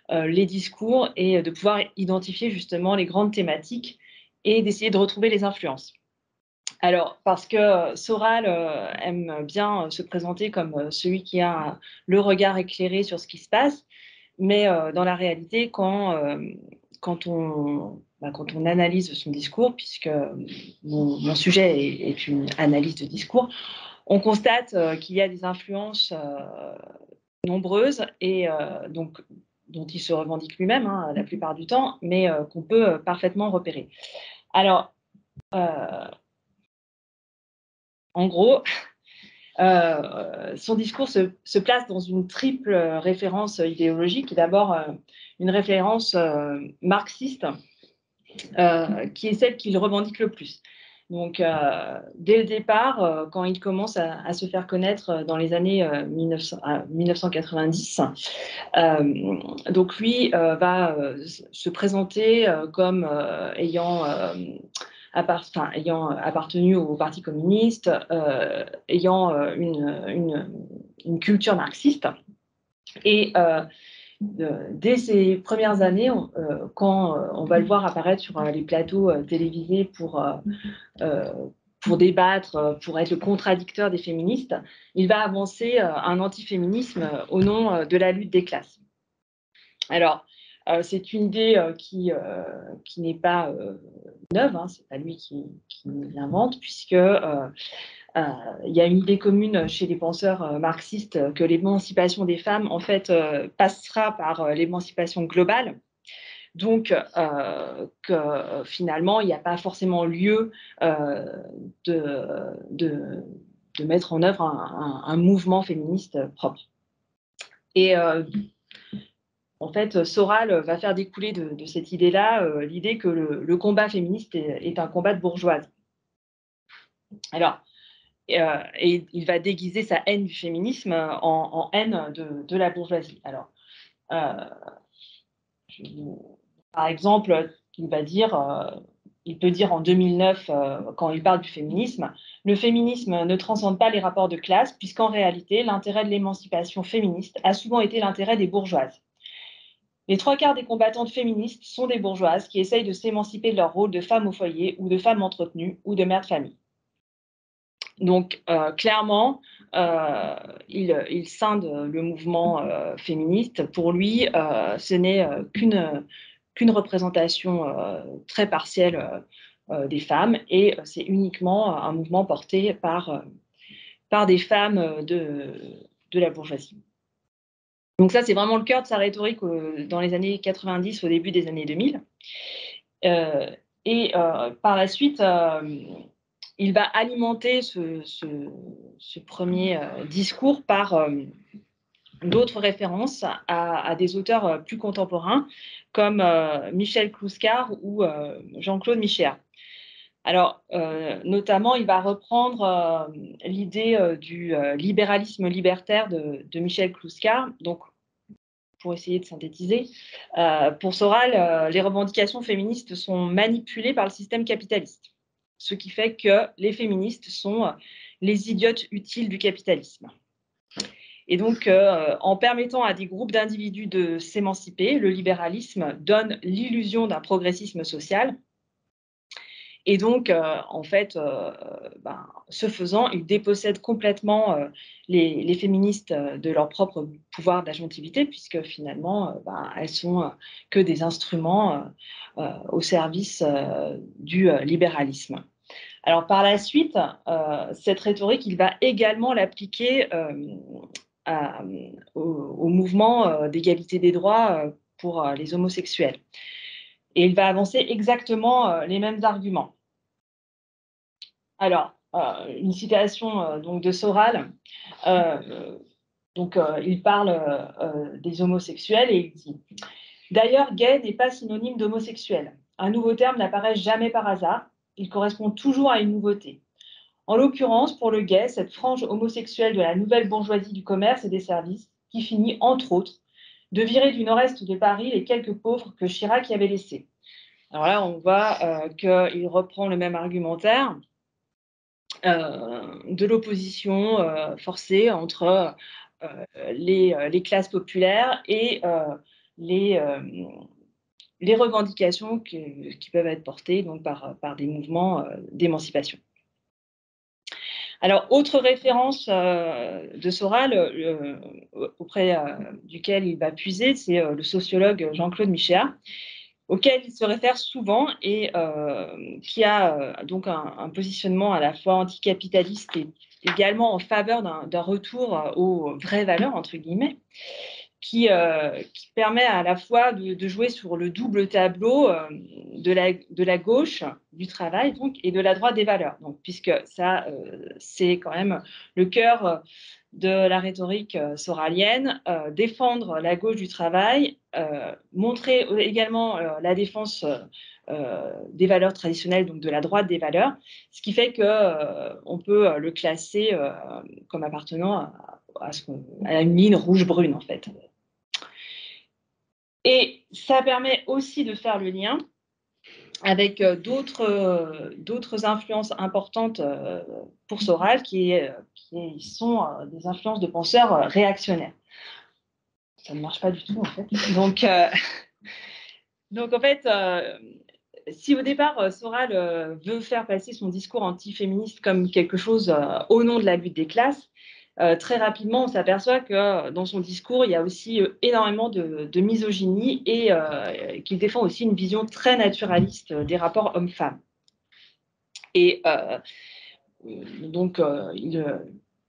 les discours et de pouvoir identifier justement les grandes thématiques et d'essayer de retrouver les influences. Alors, parce que Soral aime bien se présenter comme celui qui a le regard éclairé sur ce qui se passe, mais dans la réalité, quand on analyse son discours, puisque mon sujet est une analyse de discours, on constate qu'il y a des influences nombreuses et donc dont il se revendique lui-même la plupart du temps, mais qu'on peut parfaitement repérer. Alors, en gros, son discours se place dans une triple référence idéologique. D'abord, une référence marxiste, qui est celle qu'il revendique le plus. Donc, dès le départ, quand il commence à se faire connaître dans les années 1990, donc lui va se présenter comme ayant appartenu au Parti communiste, ayant une culture marxiste. Et dès ses premières années, quand on va le voir apparaître sur les plateaux télévisés pour débattre, pour être le contradicteur des féministes, il va avancer un antiféminisme au nom de la lutte des classes. Alors, c'est une idée qui n'est pas neuve, c'est pas lui qui l'invente, puisque il y a une idée commune chez les penseurs marxistes que l'émancipation des femmes, en fait, passera par l'émancipation globale. Donc, que finalement, il n'y a pas forcément lieu de mettre en œuvre un mouvement féministe propre. Et en fait, Soral va faire découler de cette idée-là l'idée que le combat féministe est un combat de bourgeoise. Alors, et il va déguiser sa haine du féminisme en haine de la bourgeoisie. Alors, par exemple, il peut dire en 2009, quand il parle du féminisme, le féminisme ne transcende pas les rapports de classe, puisqu'en réalité, l'intérêt de l'émancipation féministe a souvent été l'intérêt des bourgeoises. Les 3/4 des combattantes féministes sont des bourgeoises qui essayent de s'émanciper de leur rôle de femme au foyer ou de femme entretenue ou de mère de famille. Donc, clairement, il scinde le mouvement féministe. Pour lui, ce n'est qu'une représentation très partielle des femmes et c'est uniquement un mouvement porté par des femmes de la bourgeoisie. Donc ça, c'est vraiment le cœur de sa rhétorique dans les années 90, au début des années 2000. Par la suite, il va alimenter ce premier discours par d'autres références à des auteurs plus contemporains, comme Michel Clouscar ou Jean-Claude Michéa. Alors, notamment, il va reprendre l'idée du libéralisme libertaire de Michel Clouscar. Donc, pour essayer de synthétiser, pour Soral, les revendications féministes sont manipulées par le système capitaliste, ce qui fait que les féministes sont les idiotes utiles du capitalisme. Et donc, en permettant à des groupes d'individus de s'émanciper, le libéralisme donne l'illusion d'un progressisme social. Et donc, en fait, ce faisant, il dépossède complètement les féministes de leur propre pouvoir d'agentivité, puisque finalement, elles sont que des instruments au service du libéralisme. Alors, par la suite, cette rhétorique, il va également l'appliquer au mouvement d'égalité des droits pour les homosexuels. Et il va avancer exactement les mêmes arguments. Alors, une citation donc de Soral. Il parle des homosexuels et il dit « D'ailleurs, gay n'est pas synonyme d'homosexuel. Un nouveau terme n'apparaît jamais par hasard. Il correspond toujours à une nouveauté. En l'occurrence, pour le gay, cette frange homosexuelle de la nouvelle bourgeoisie du commerce et des services qui finit, entre autres, de virer du nord-est de Paris les quelques pauvres que Chirac y avait laissés. » Alors là, on voit qu'il reprend le même argumentaire de l'opposition forcée entre les classes populaires et les revendications qui peuvent être portées donc, par des mouvements d'émancipation. Alors, autre référence de Soral auprès duquel il va puiser, c'est le sociologue Jean-Claude Michéa, auquel il se réfère souvent et qui a donc un positionnement à la fois anticapitaliste et également en faveur d'un retour aux vraies valeurs, entre guillemets, qui permet à la fois de jouer sur le double tableau de la gauche du travail donc, et de la droite des valeurs. Donc, puisque ça, c'est quand même le cœur de la rhétorique soralienne, défendre la gauche du travail, montrer également la défense des valeurs traditionnelles, donc de la droite des valeurs, ce qui fait qu'on peut le classer comme appartenant à une ligne rouge-brune, en fait. Et ça permet aussi de faire le lien avec d'autres influences importantes pour Soral, qui sont des influences de penseurs réactionnaires. Ça ne marche pas du tout, en fait. Donc en fait, si au départ, Soral veut faire passer son discours antiféministe comme quelque chose au nom de la lutte des classes, très rapidement, on s'aperçoit que dans son discours, il y a aussi énormément de misogynie et qu'il défend aussi une vision très naturaliste des rapports hommes-femmes. Et donc, il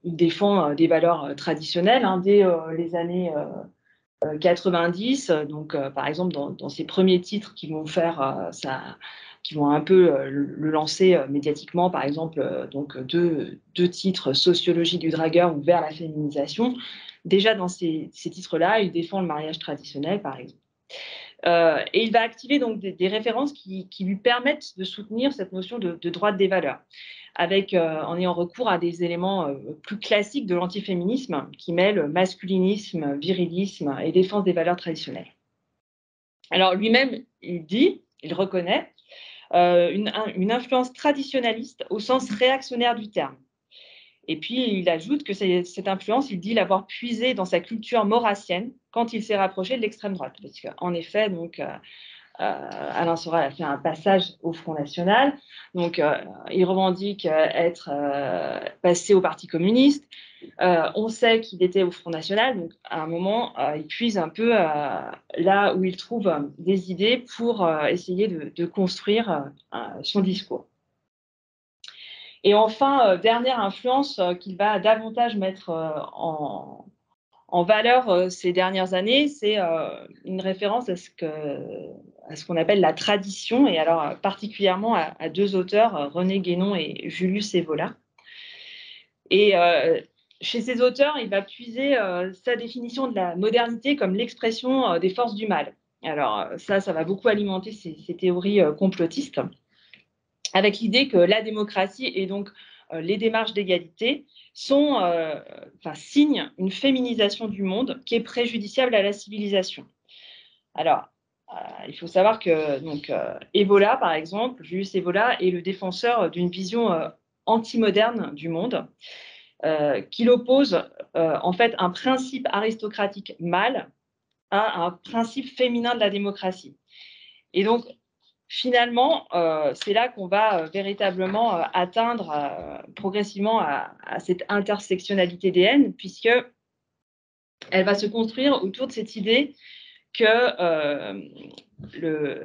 défend des valeurs traditionnelles dès les années 90. Donc, par exemple, dans ses premiers titres qui vont faire qui vont un peu le lancer médiatiquement, par exemple, donc deux titres, Sociologie du dragueur ou Vers la féminisation. déjà dans ces titres-là, il défend le mariage traditionnel, par exemple. Et il va activer donc des références qui lui permettent de soutenir cette notion de droite des valeurs, en ayant recours à des éléments plus classiques de l'antiféminisme qui mêlent masculinisme, virilisme et défense des valeurs traditionnelles. Alors lui-même, il reconnaît une influence traditionnaliste au sens réactionnaire du terme. Et puis, il ajoute que cette influence, il dit l'avoir puisée dans sa culture maurassienne quand il s'est rapproché de l'extrême droite. Parce qu'en effet, donc, Alain Soral a fait un passage au Front National. Donc, il revendique être passé au Parti communiste. On sait qu'il était au Front National. Donc, à un moment, il puise un peu là où il trouve des idées pour essayer de construire son discours. Et enfin, dernière influence qu'il va davantage mettre en valeur ces dernières années, c'est une référence à ce qu'on appelle la tradition, et alors particulièrement à deux auteurs, René Guénon et Julius Evola. Et chez ces auteurs, il va puiser sa définition de la modernité comme l'expression des forces du mal. Alors ça va beaucoup alimenter ces théories complotistes, avec l'idée que la démocratie et donc les démarches d'égalité signent une féminisation du monde qui est préjudiciable à la civilisation. Alors, il faut savoir que Evola, par exemple, Julius Evola, est le défenseur d'une vision anti-moderne du monde, qu'il oppose en fait un principe aristocratique mâle à un principe féminin de la démocratie. Et donc, finalement, c'est là qu'on va véritablement atteindre progressivement à cette intersectionnalité des haines, puisqu'elle va se construire autour de cette idée que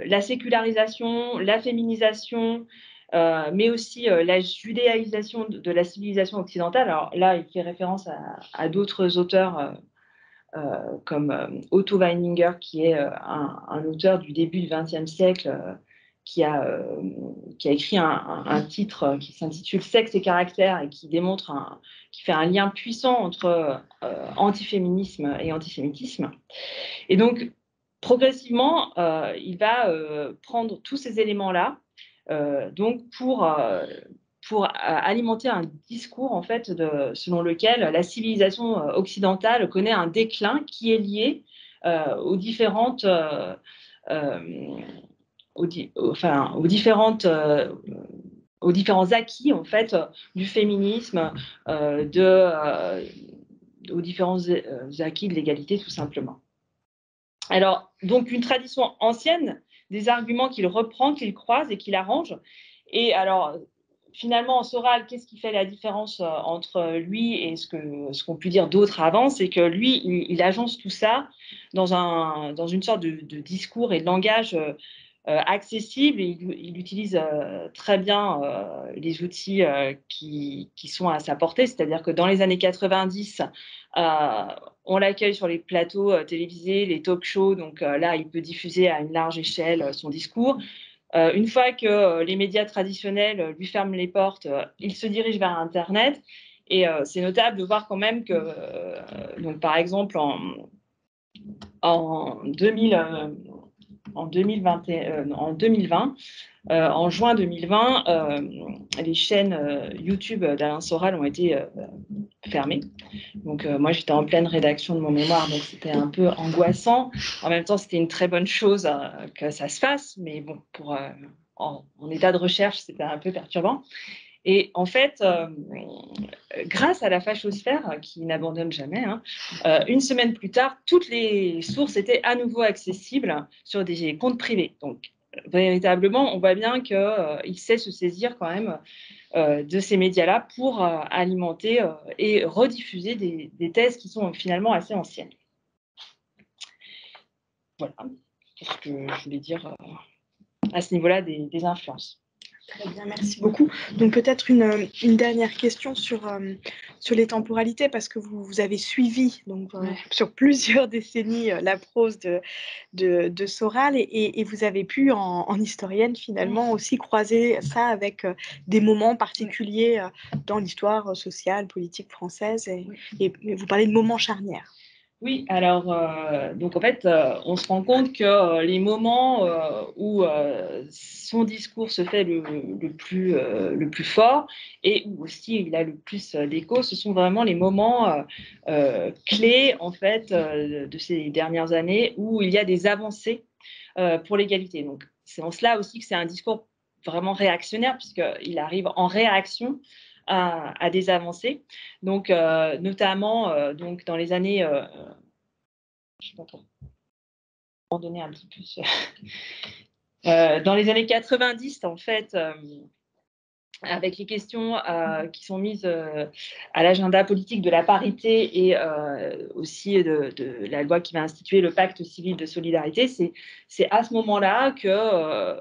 la sécularisation, la féminisation, mais aussi la judéaïsation de la civilisation occidentale, alors là, il fait référence à d'autres auteurs comme Otto Weininger, qui est un auteur du début du XXe siècle, qui a écrit un titre qui s'intitule Sexe et caractère et qui fait un lien puissant entre antiféminisme et antisémitisme. Et donc, progressivement, il va prendre tous ces éléments-là donc pour alimenter un discours en fait selon lequel la civilisation occidentale connaît un déclin qui est lié aux différents acquis en fait du féminisme, aux différents acquis de l'égalité tout simplement. Alors, donc une tradition ancienne, des arguments qu'il reprend, qu'il croise et qu'il arrange. Et alors, finalement, en Soral, qu'est-ce qui fait la différence entre lui et ce qu'ont pu dire d'autres avant? C'est que lui, il agence tout ça dans une sorte de discours et de langage accessible. Et il utilise très bien les outils qui sont à sa portée. C'est-à-dire que dans les années 90, on l'accueille sur les plateaux télévisés, les talk-shows. Donc là, il peut diffuser à une large échelle son discours. Une fois que les médias traditionnels lui ferment les portes, il se dirige vers Internet. Et c'est notable de voir quand même que, donc, par exemple, en 2020, en juin 2020, les chaînes YouTube d'Alain Soral ont été fermées. Donc, moi, j'étais en pleine rédaction de mon mémoire, donc c'était un peu angoissant. En même temps, c'était une très bonne chose que ça se fasse, mais bon, en état de recherche, c'était un peu perturbant. Et en fait, grâce à la fachosphère, qui n'abandonne jamais, une semaine plus tard, toutes les sources étaient à nouveau accessibles sur des comptes privés. Donc, véritablement, on voit bien qu'il sait se saisir quand même de ces médias-là pour alimenter et rediffuser des thèses qui sont finalement assez anciennes. Voilà ce que je voulais dire à ce niveau-là des influences. Très bien, merci beaucoup. Donc peut-être une dernière question sur sur les temporalités, parce que vous avez suivi donc, sur plusieurs décennies la prose de Soral, et vous avez pu, en historienne, finalement, aussi croiser ça avec des moments particuliers dans l'histoire sociale, politique française, et vous parlez de moments charnières. Oui, alors, donc en fait, on se rend compte que les moments où son discours se fait le plus fort et où aussi il a le plus d'écho, ce sont vraiment les moments clés, en fait, de ces dernières années où il y a des avancées pour l'égalité. Donc, c'est en cela aussi que c'est un discours vraiment réactionnaire, puisqu'il arrive en réaction à des avancées. Donc, notamment donc dans les années... je sais pas pour en donner un petit peu. Dans les années 90, en fait, avec les questions qui sont mises à l'agenda politique de la parité et aussi de la loi qui va instituer le pacte civil de solidarité, c'est à ce moment-là que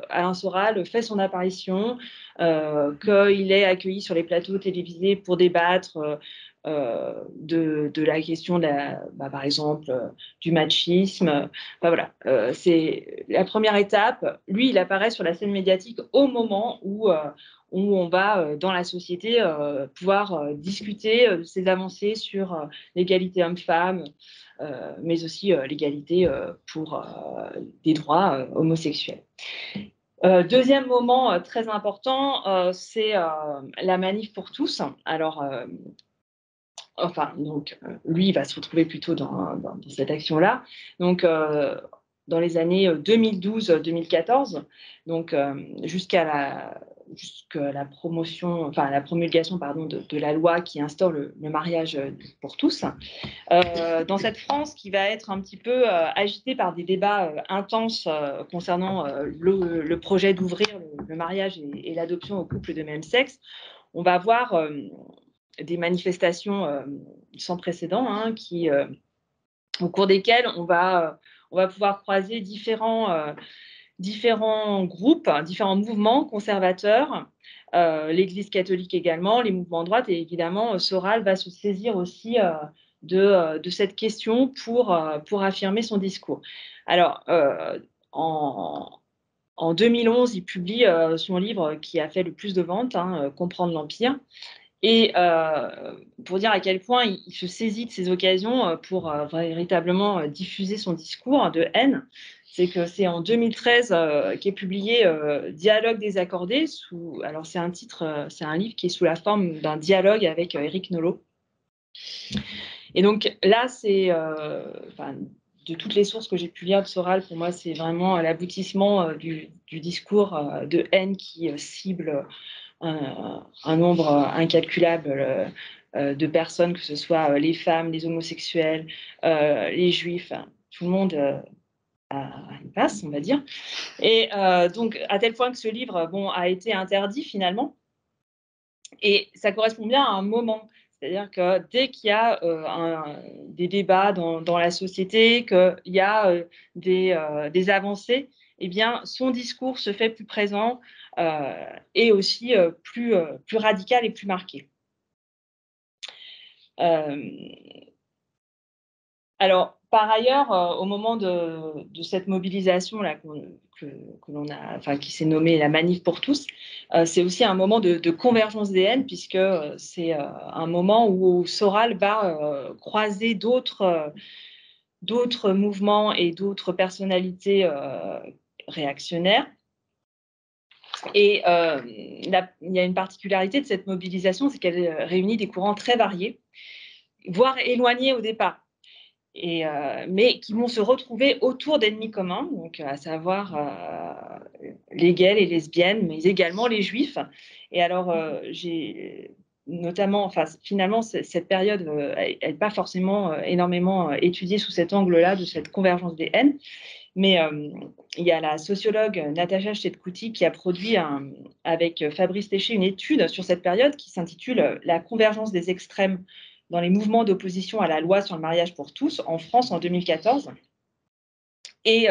Alain Soral fait son apparition, qu'il est accueilli sur les plateaux télévisés pour débattre de la question, par exemple, du machisme. Voilà, c'est la première étape. Lui, il apparaît sur la scène médiatique au moment où on va, dans la société, pouvoir discuter de ces avancées sur l'égalité homme-femme, mais aussi l'égalité pour des droits homosexuels. Deuxième moment très important, c'est la manif pour tous. Alors, donc, lui, il va se retrouver plutôt dans cette action-là. Donc, dans les années 2012-2014, donc jusqu'à la promulgation, pardon, de la loi qui instaure le mariage pour tous. Dans cette France qui va être un petit peu agitée par des débats intenses concernant le projet d'ouvrir le mariage et l'adoption aux couples de même sexe, on va voir des manifestations sans précédent, au cours desquelles on va pouvoir croiser différents groupes, différents mouvements conservateurs, l'Église catholique également, les mouvements de droite, et évidemment, Soral va se saisir aussi de cette question pour affirmer son discours. Alors, en 2011, il publie son livre qui a fait le plus de ventes, Comprendre l'Empire. Et pour dire à quel point il se saisit de ces occasions pour véritablement diffuser son discours de haine, c'est que c'est en 2013 qu'est publié Dialogue désaccordé. Alors c'est un livre qui est sous la forme d'un dialogue avec Éric Nolot. Et donc là, c'est de toutes les sources que j'ai pu lire de Soral, pour moi, c'est vraiment l'aboutissement du discours de haine qui cible un nombre incalculable de personnes, que ce soit les femmes, les homosexuels, les juifs, tout le monde y passe, on va dire. Et donc, à tel point que ce livre a été interdit finalement. Et ça correspond bien à un moment. C'est-à-dire que dès qu'il y a des débats dans la société, qu'il y a des avancées, eh bien, son discours se fait plus présent et aussi plus radical et plus marqué. Alors, par ailleurs, au moment de cette mobilisation-là que l'on a, qui s'est nommée la Manif pour tous, c'est aussi un moment de convergence des haines, puisque c'est un moment où Soral va croiser d'autres mouvements et d'autres personnalités réactionnaires. Et il y a une particularité de cette mobilisation, c'est qu'elle réunit des courants très variés, voire éloignés au départ, mais qui vont se retrouver autour d'ennemis communs, donc à savoir les gays, les lesbiennes, mais également les juifs. Et alors, j'ai notamment, finalement, cette période, elle n'est pas forcément énormément étudiée sous cet angle-là, de cette convergence des haines. Mais il y a la sociologue Natacha Chedkouti qui a produit avec Fabrice Téché une étude sur cette période qui s'intitule « La convergence des extrêmes dans les mouvements d'opposition à la loi sur le mariage pour tous en France en 2014 » et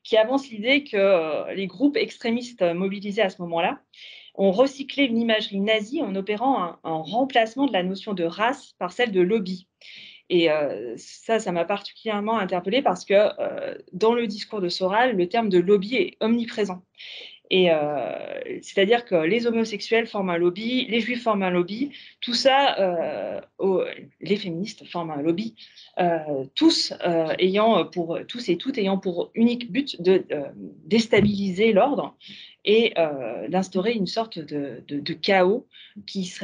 qui avance l'idée que les groupes extrémistes mobilisés à ce moment-là ont recyclé une imagerie nazie en opérant un remplacement de la notion de race par celle de lobby. Et ça m'a particulièrement interpellée parce que dans le discours de Soral, le terme de lobby est omniprésent. Et c'est-à-dire que les homosexuels forment un lobby, les juifs forment un lobby, tout ça, les féministes forment un lobby, tous et toutes ayant pour unique but de déstabiliser l'ordre et d'instaurer une sorte de chaos qui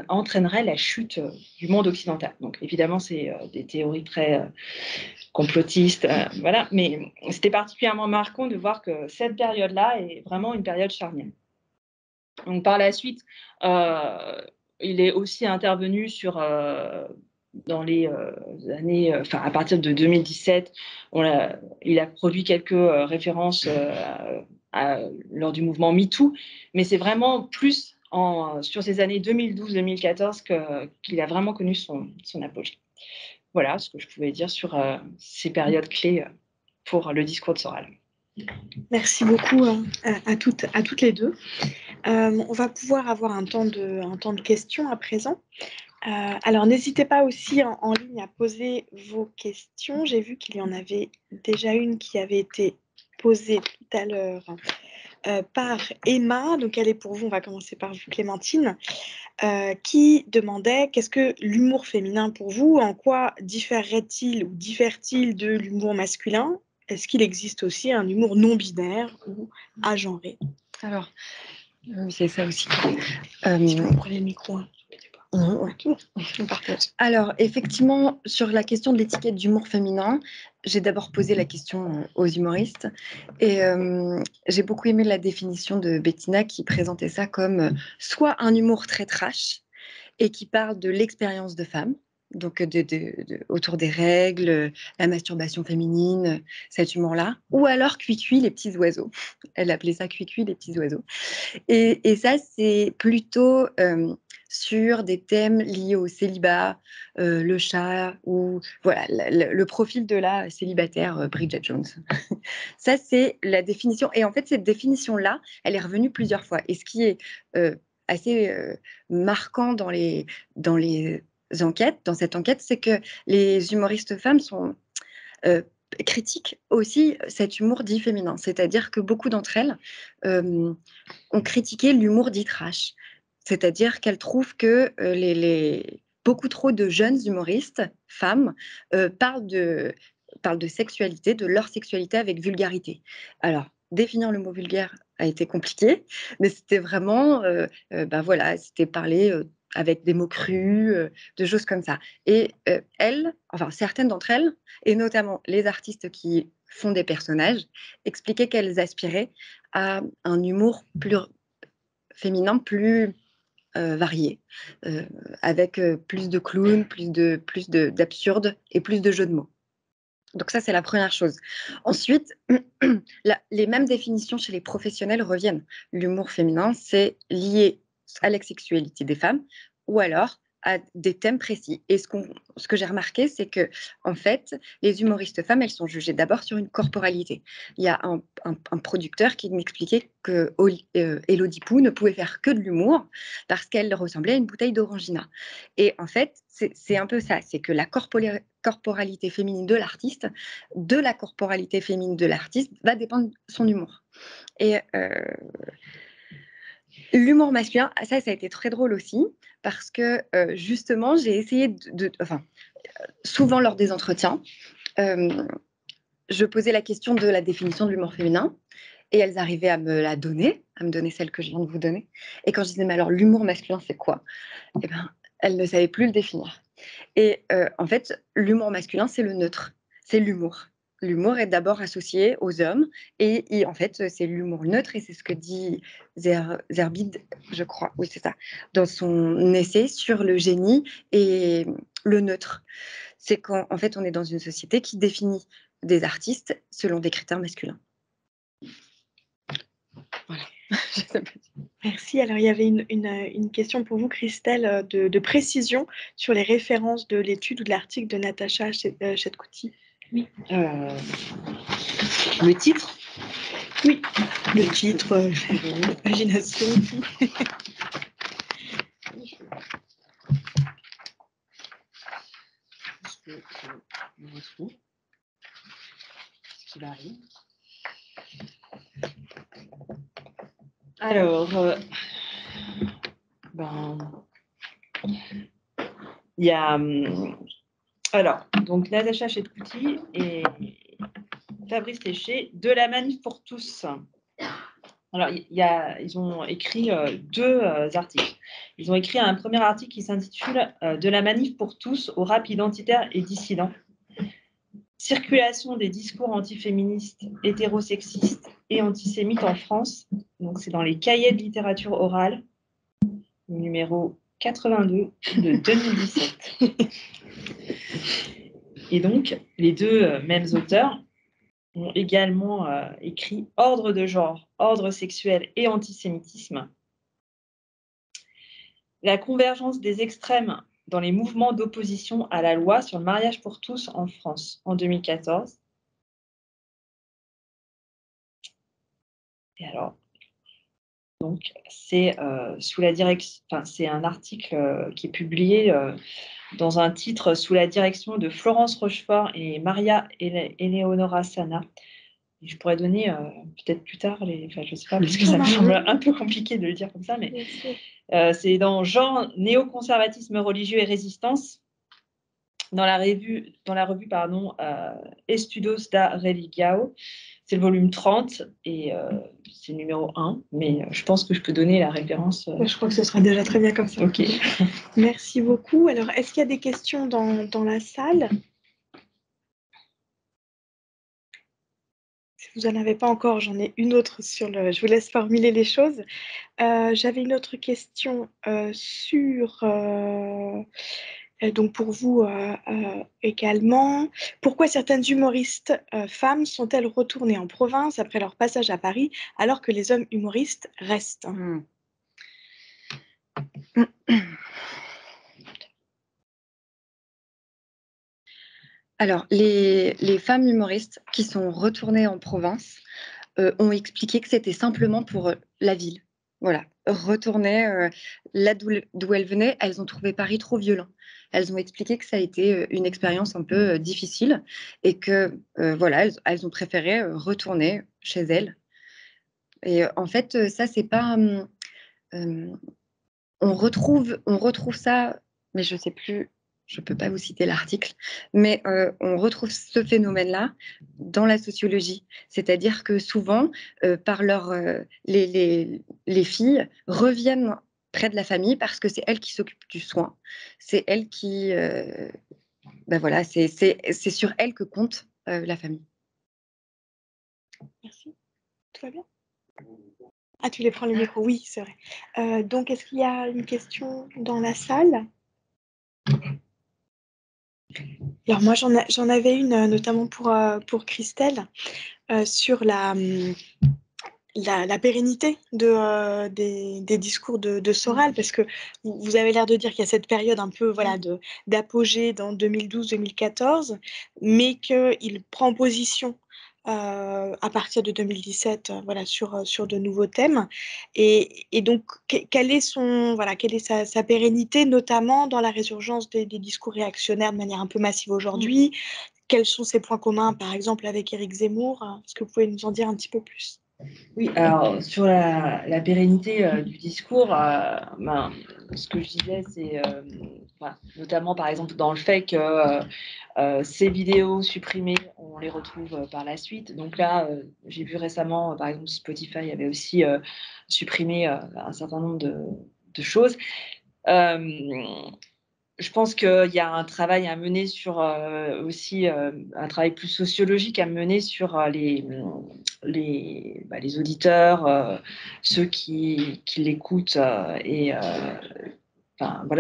entraînerait la chute du monde occidental. Donc évidemment, c'est des théories très complotistes, voilà, mais c'était particulièrement marquant de voir que cette période-là est vraiment une période charnière. Donc par la suite, il est aussi intervenu dans les années, à partir de 2017, il a produit quelques références lors du mouvement MeToo, mais c'est vraiment plus sur ces années 2012-2014 qu'il a vraiment connu son apogée. Voilà ce que je pouvais dire sur ces périodes clés pour le discours de Soral. Merci beaucoup à toutes les deux. On va pouvoir avoir un temps de questions à présent. Alors, n'hésitez pas aussi en ligne à poser vos questions. J'ai vu qu'il y en avait déjà une qui avait été posée tout à l'heure par Emma. Donc, elle est pour vous. On va commencer par vous, Clémentine, qui demandait qu'est-ce que l'humour féminin pour vous? En quoi différerait-il ou diffère-t-il de l'humour masculin? Est-ce qu'il existe aussi un humour non binaire ou agenré? Alors, c'est ça aussi. Si vous prenez le micro, hein. Non, ouais. On partage. Alors, effectivement, sur la question de l'étiquette d'humour féminin, j'ai d'abord posé la question aux humoristes et j'ai beaucoup aimé la définition de Bettina qui présentait ça comme soit un humour très trash et qui parle de l'expérience de femme, donc autour des règles, la masturbation féminine, cet humour-là, ou alors cuicui les petits oiseaux. Elle appelait ça cuicui les petits oiseaux. Et ça, c'est plutôt sur des thèmes liés au célibat, le chat ou voilà, le profil de la célibataire Bridget Jones. Ça, c'est la définition. Et en fait, cette définition-là, elle est revenue plusieurs fois. Et ce qui est assez marquant dans les enquêtes, dans cette enquête, c'est que les humoristes femmes sont critiquent aussi cet humour dit féminin. C'est-à-dire que beaucoup d'entre elles ont critiqué l'humour dit trash. C'est-à-dire qu'elles trouvent que beaucoup trop de jeunes humoristes, femmes, parlent de sexualité, de leur sexualité avec vulgarité. Alors, définir le mot vulgaire a été compliqué, mais c'était vraiment, voilà, c'était parler avec des mots crus, de choses comme ça. Et certaines d'entre elles, et notamment les artistes qui font des personnages, expliquaient qu'elles aspiraient à un humour plus féminin, plus varié, avec plus de clowns, plus d'absurde et plus de jeux de mots. Donc ça, c'est la première chose. Ensuite, les mêmes définitions chez les professionnels reviennent. L'humour féminin, c'est lié à la sexualité des femmes ou alors à des thèmes précis. Et ce que j'ai remarqué, c'est que en fait, les humoristes femmes, elles sont jugées d'abord sur une corporalité. Il y a un producteur qui m'expliquait que Élodie Pou ne pouvait faire que de l'humour parce qu'elle ressemblait à une bouteille d'orangina. Et en fait, c'est un peu ça, c'est que la corporalité féminine de l'artiste, va dépendre de son humour. Et l'humour masculin, ça a été très drôle aussi, parce que justement, j'ai essayé souvent lors des entretiens, je posais la question de la définition de l'humour féminin, et elles arrivaient à me donner celle que je viens de vous donner. Et quand je disais, mais alors l'humour masculin, c'est quoi? Eh ben, elles ne savaient plus le définir. Et en fait, l'humour masculin, c'est le neutre, c'est l'humour. L'humour est d'abord associé aux hommes et en fait, c'est l'humour neutre et c'est ce que dit Zerbide, je crois, oui c'est ça, dans son essai sur le génie et le neutre. C'est qu'en fait, on est dans une société qui définit des artistes selon des critères masculins. Voilà. Merci. Alors, il y avait une question pour vous, Christelle, de précision sur les références de l'étude ou de l'article de Natacha Chetcuti. Oui. Le titre Oui, le titre, l'imagination. Je retrouve ce qui varie. Alors, il y a donc Natacha Chetkouti et Fabrice Léché de la Manif pour tous. Alors, ils ont écrit deux articles. Ils ont écrit un premier article qui s'intitule De la Manif pour tous au rap identitaire et dissident. Circulation des discours antiféministes, hétérosexistes et antisémites en France. Donc, c'est dans les cahiers de littérature orale, numéro 82 de 2017. Et donc, les deux mêmes auteurs ont également écrit Ordre de genre, ordre sexuel et antisémitisme. La convergence des extrêmes dans les mouvements d'opposition à la loi sur le mariage pour tous en France en 2014. Et alors, donc, c'est sous la direction, c'est un article qui est publié dans un titre sous la direction de Florence Rochefort et Maria Eleonora Sana. Et je pourrais donner peut-être plus tard, je ne sais pas, parce que ça me semble un peu compliqué de le dire comme ça, mais c'est dans Genre, néoconservatisme religieux et résistance, dans la revue Estudos da Religião. C'est le volume 30 et c'est le numéro 1, mais je pense que je peux donner la référence. Je crois que ce sera déjà très bien comme ça. Ok. Merci beaucoup. Alors, est-ce qu'il y a des questions dans la salle? Si vous n'en avez pas encore, j'en ai une autre sur le... Je vous laisse formuler les choses. J'avais une autre question sur... donc pour vous également, pourquoi certaines humoristes femmes sont-elles retournées en province après leur passage à Paris alors que les hommes humoristes restent? Alors, les femmes humoristes qui sont retournées en province ont expliqué que c'était simplement pour la ville. Voilà, retourner là d'où elles venaient, elles ont trouvé Paris trop violent. Elles ont expliqué que ça a été une expérience un peu difficile et que voilà, elles ont préféré retourner chez elles. Et en fait, ça, c'est pas. On retrouve ça, mais je sais plus. Je ne peux pas vous citer l'article, mais on retrouve ce phénomène-là dans la sociologie. C'est-à-dire que souvent, les filles reviennent près de la famille parce que c'est elles qui s'occupent du soin. C'est elles qui... voilà, c'est sur elles que compte la famille. Merci. Tout va bien? Ah, tu les prends le micro? Oui, c'est vrai. Donc, est-ce qu'il y a une question dans la salle? Alors moi, j'en avais une, notamment pour Christelle, sur la pérennité des discours de Soral, parce que vous avez l'air de dire qu'il y a cette période un peu d'apogée dans 2012-2014, mais qu'il prend position à partir de 2017 sur de nouveaux thèmes. Et donc, quelle est sa pérennité, notamment dans la résurgence des discours réactionnaires de manière un peu massive aujourd'hui? Quels sont ses points communs, par exemple, avec Éric Zemmour? Est-ce que vous pouvez nous en dire un petit peu plus? Oui, alors sur la pérennité du discours, ce que je disais, c'est notamment par exemple dans le fait que ces vidéos supprimées, on les retrouve par la suite. Donc là, j'ai vu récemment, par exemple, Spotify avait aussi supprimé un certain nombre de choses. Je pense qu'il y a un travail à mener sur aussi un travail plus sociologique à mener sur les auditeurs, ceux qui l'écoutent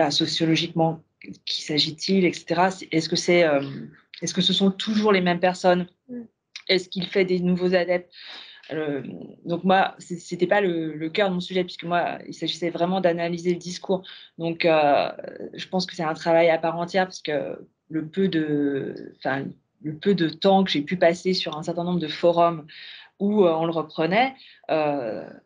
sociologiquement, qui s'agit-il, etc. Est-ce que ce sont toujours les mêmes personnes? Est-ce qu'il fait des nouveaux adeptes? Donc moi, c'était pas le cœur de mon sujet, puisque moi, il s'agissait vraiment d'analyser le discours. Donc, je pense que c'est un travail à part entière, parce que le peu de temps que j'ai pu passer sur un certain nombre de forums où on le reprenait,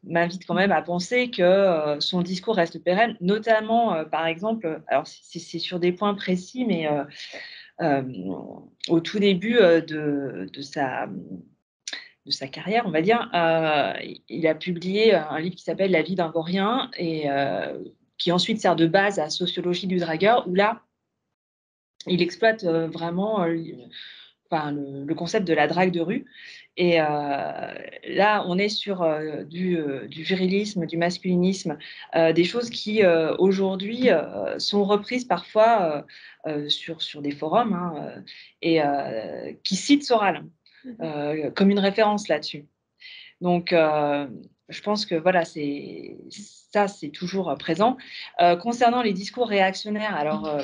m'invite quand même à penser que son discours reste pérenne, notamment, par exemple, alors c'est sur des points précis, mais au tout début de sa carrière, on va dire, il a publié un livre qui s'appelle La vie d'un vaurien et qui ensuite sert de base à Sociologie du dragueur, où là, il exploite vraiment le concept de la drague de rue. Et là, on est sur du virilisme, du masculinisme, des choses qui, aujourd'hui, sont reprises parfois sur des forums, hein, et qui citent Soral comme une référence là-dessus. Donc, je pense que voilà, c'est toujours présent. Concernant les discours réactionnaires, alors,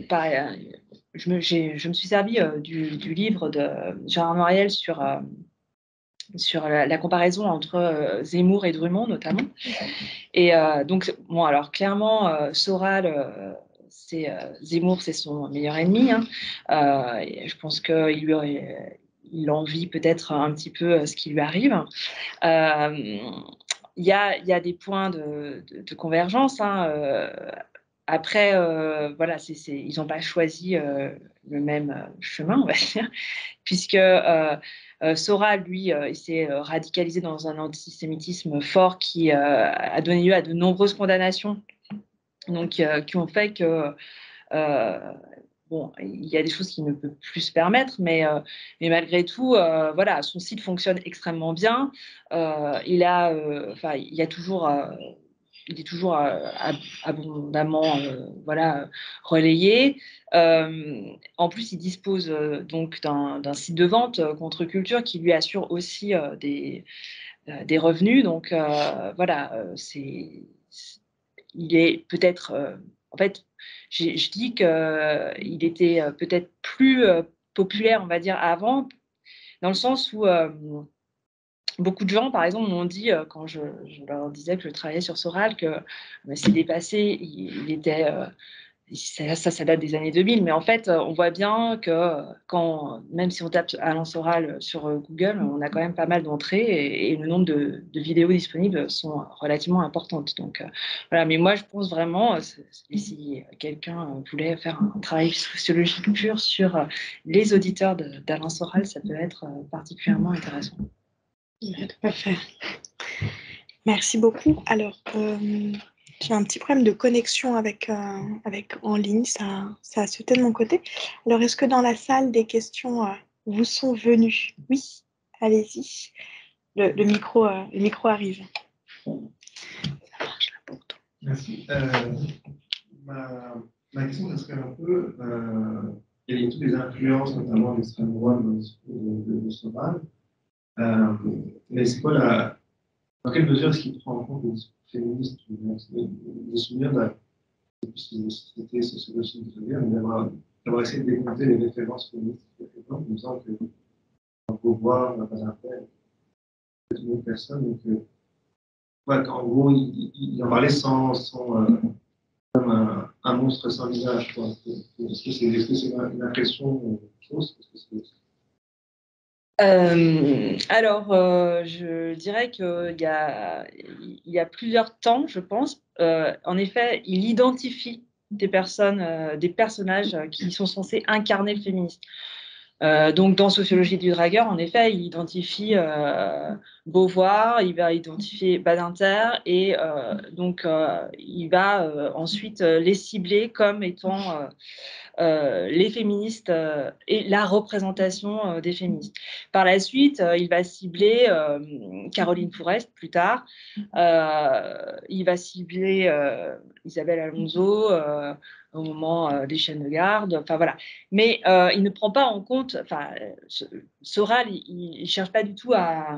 pareil, je me suis servie du livre de Gérard Noiriel sur la comparaison entre Zemmour et Drummond, notamment. Et donc, bon, alors clairement, Soral, Zemmour, c'est son meilleur ennemi, hein. Et je pense qu'il envie peut-être un petit peu ce qui lui arrive. Il y a des points de convergence, hein. Après, voilà, ils n'ont pas choisi le même chemin, on va dire, puisque Soral, lui, il s'est radicalisé dans un antisémitisme fort qui a donné lieu à de nombreuses condamnations, donc qui ont fait que bon, il y a des choses qu'il ne peut plus se permettre, mais malgré tout, voilà, son site fonctionne extrêmement bien. Il y a toujours il est toujours abondamment voilà, relayé. En plus, il dispose donc d'un site de vente Contre-Culture qui lui assure aussi des revenus. Donc voilà, il est peut-être, en fait, je dis qu'il était peut-être plus populaire, on va dire, avant, dans le sens où beaucoup de gens, par exemple, m'ont dit, quand je leur disais que je travaillais sur Soral, que s'est dépassé, il était, ça date des années 2000, mais en fait, on voit bien que même si on tape Alain Soral sur Google, on a quand même pas mal d'entrées et le nombre de vidéos disponibles sont relativement importantes. Donc voilà, mais moi je pense vraiment, si quelqu'un voulait faire un travail sociologique pur sur les auditeurs d'Alain Soral, ça peut être particulièrement intéressant. Tout à fait. Merci beaucoup. Alors, j'ai un petit problème de connexion avec en ligne, ça a sauté de mon côté. Alors, est-ce que dans la salle, des questions vous sont venues? Oui, allez-y. Le micro arrive. Ça marche là pour toi. Merci. Ma question, ça serait un peu, il y a toutes les influences, notamment l'extrême droite dans le discours de Soral. Mais c'est quoi dans quelle mesure est-ce qu'il prend en compte le discours féministe? Je me souviens c'était sociologie d'avoir essayé de décompter les références féministes, en disant que Beauvoir n'a pas affaire à une autre personne. Donc, ouais, en gros, il en parlait comme un monstre sans visage. Est-ce que c'est une impression ou autre chose? Alors, je dirais qu'il y a plusieurs temps, je pense. En effet, il identifie des personnages qui sont censés incarner le féminisme. Donc, dans Sociologie du dragueur, en effet, il identifie Beauvoir, il va identifier Badinter et donc il va ensuite les cibler comme étant les féministes et la représentation des féministes. Par la suite, il va cibler Caroline Fourest plus tard. Il va cibler Isabelle Alonso au moment des chaînes de garde. Enfin voilà. Mais il ne prend pas en compte. Enfin, Soral, il ne cherche pas du tout à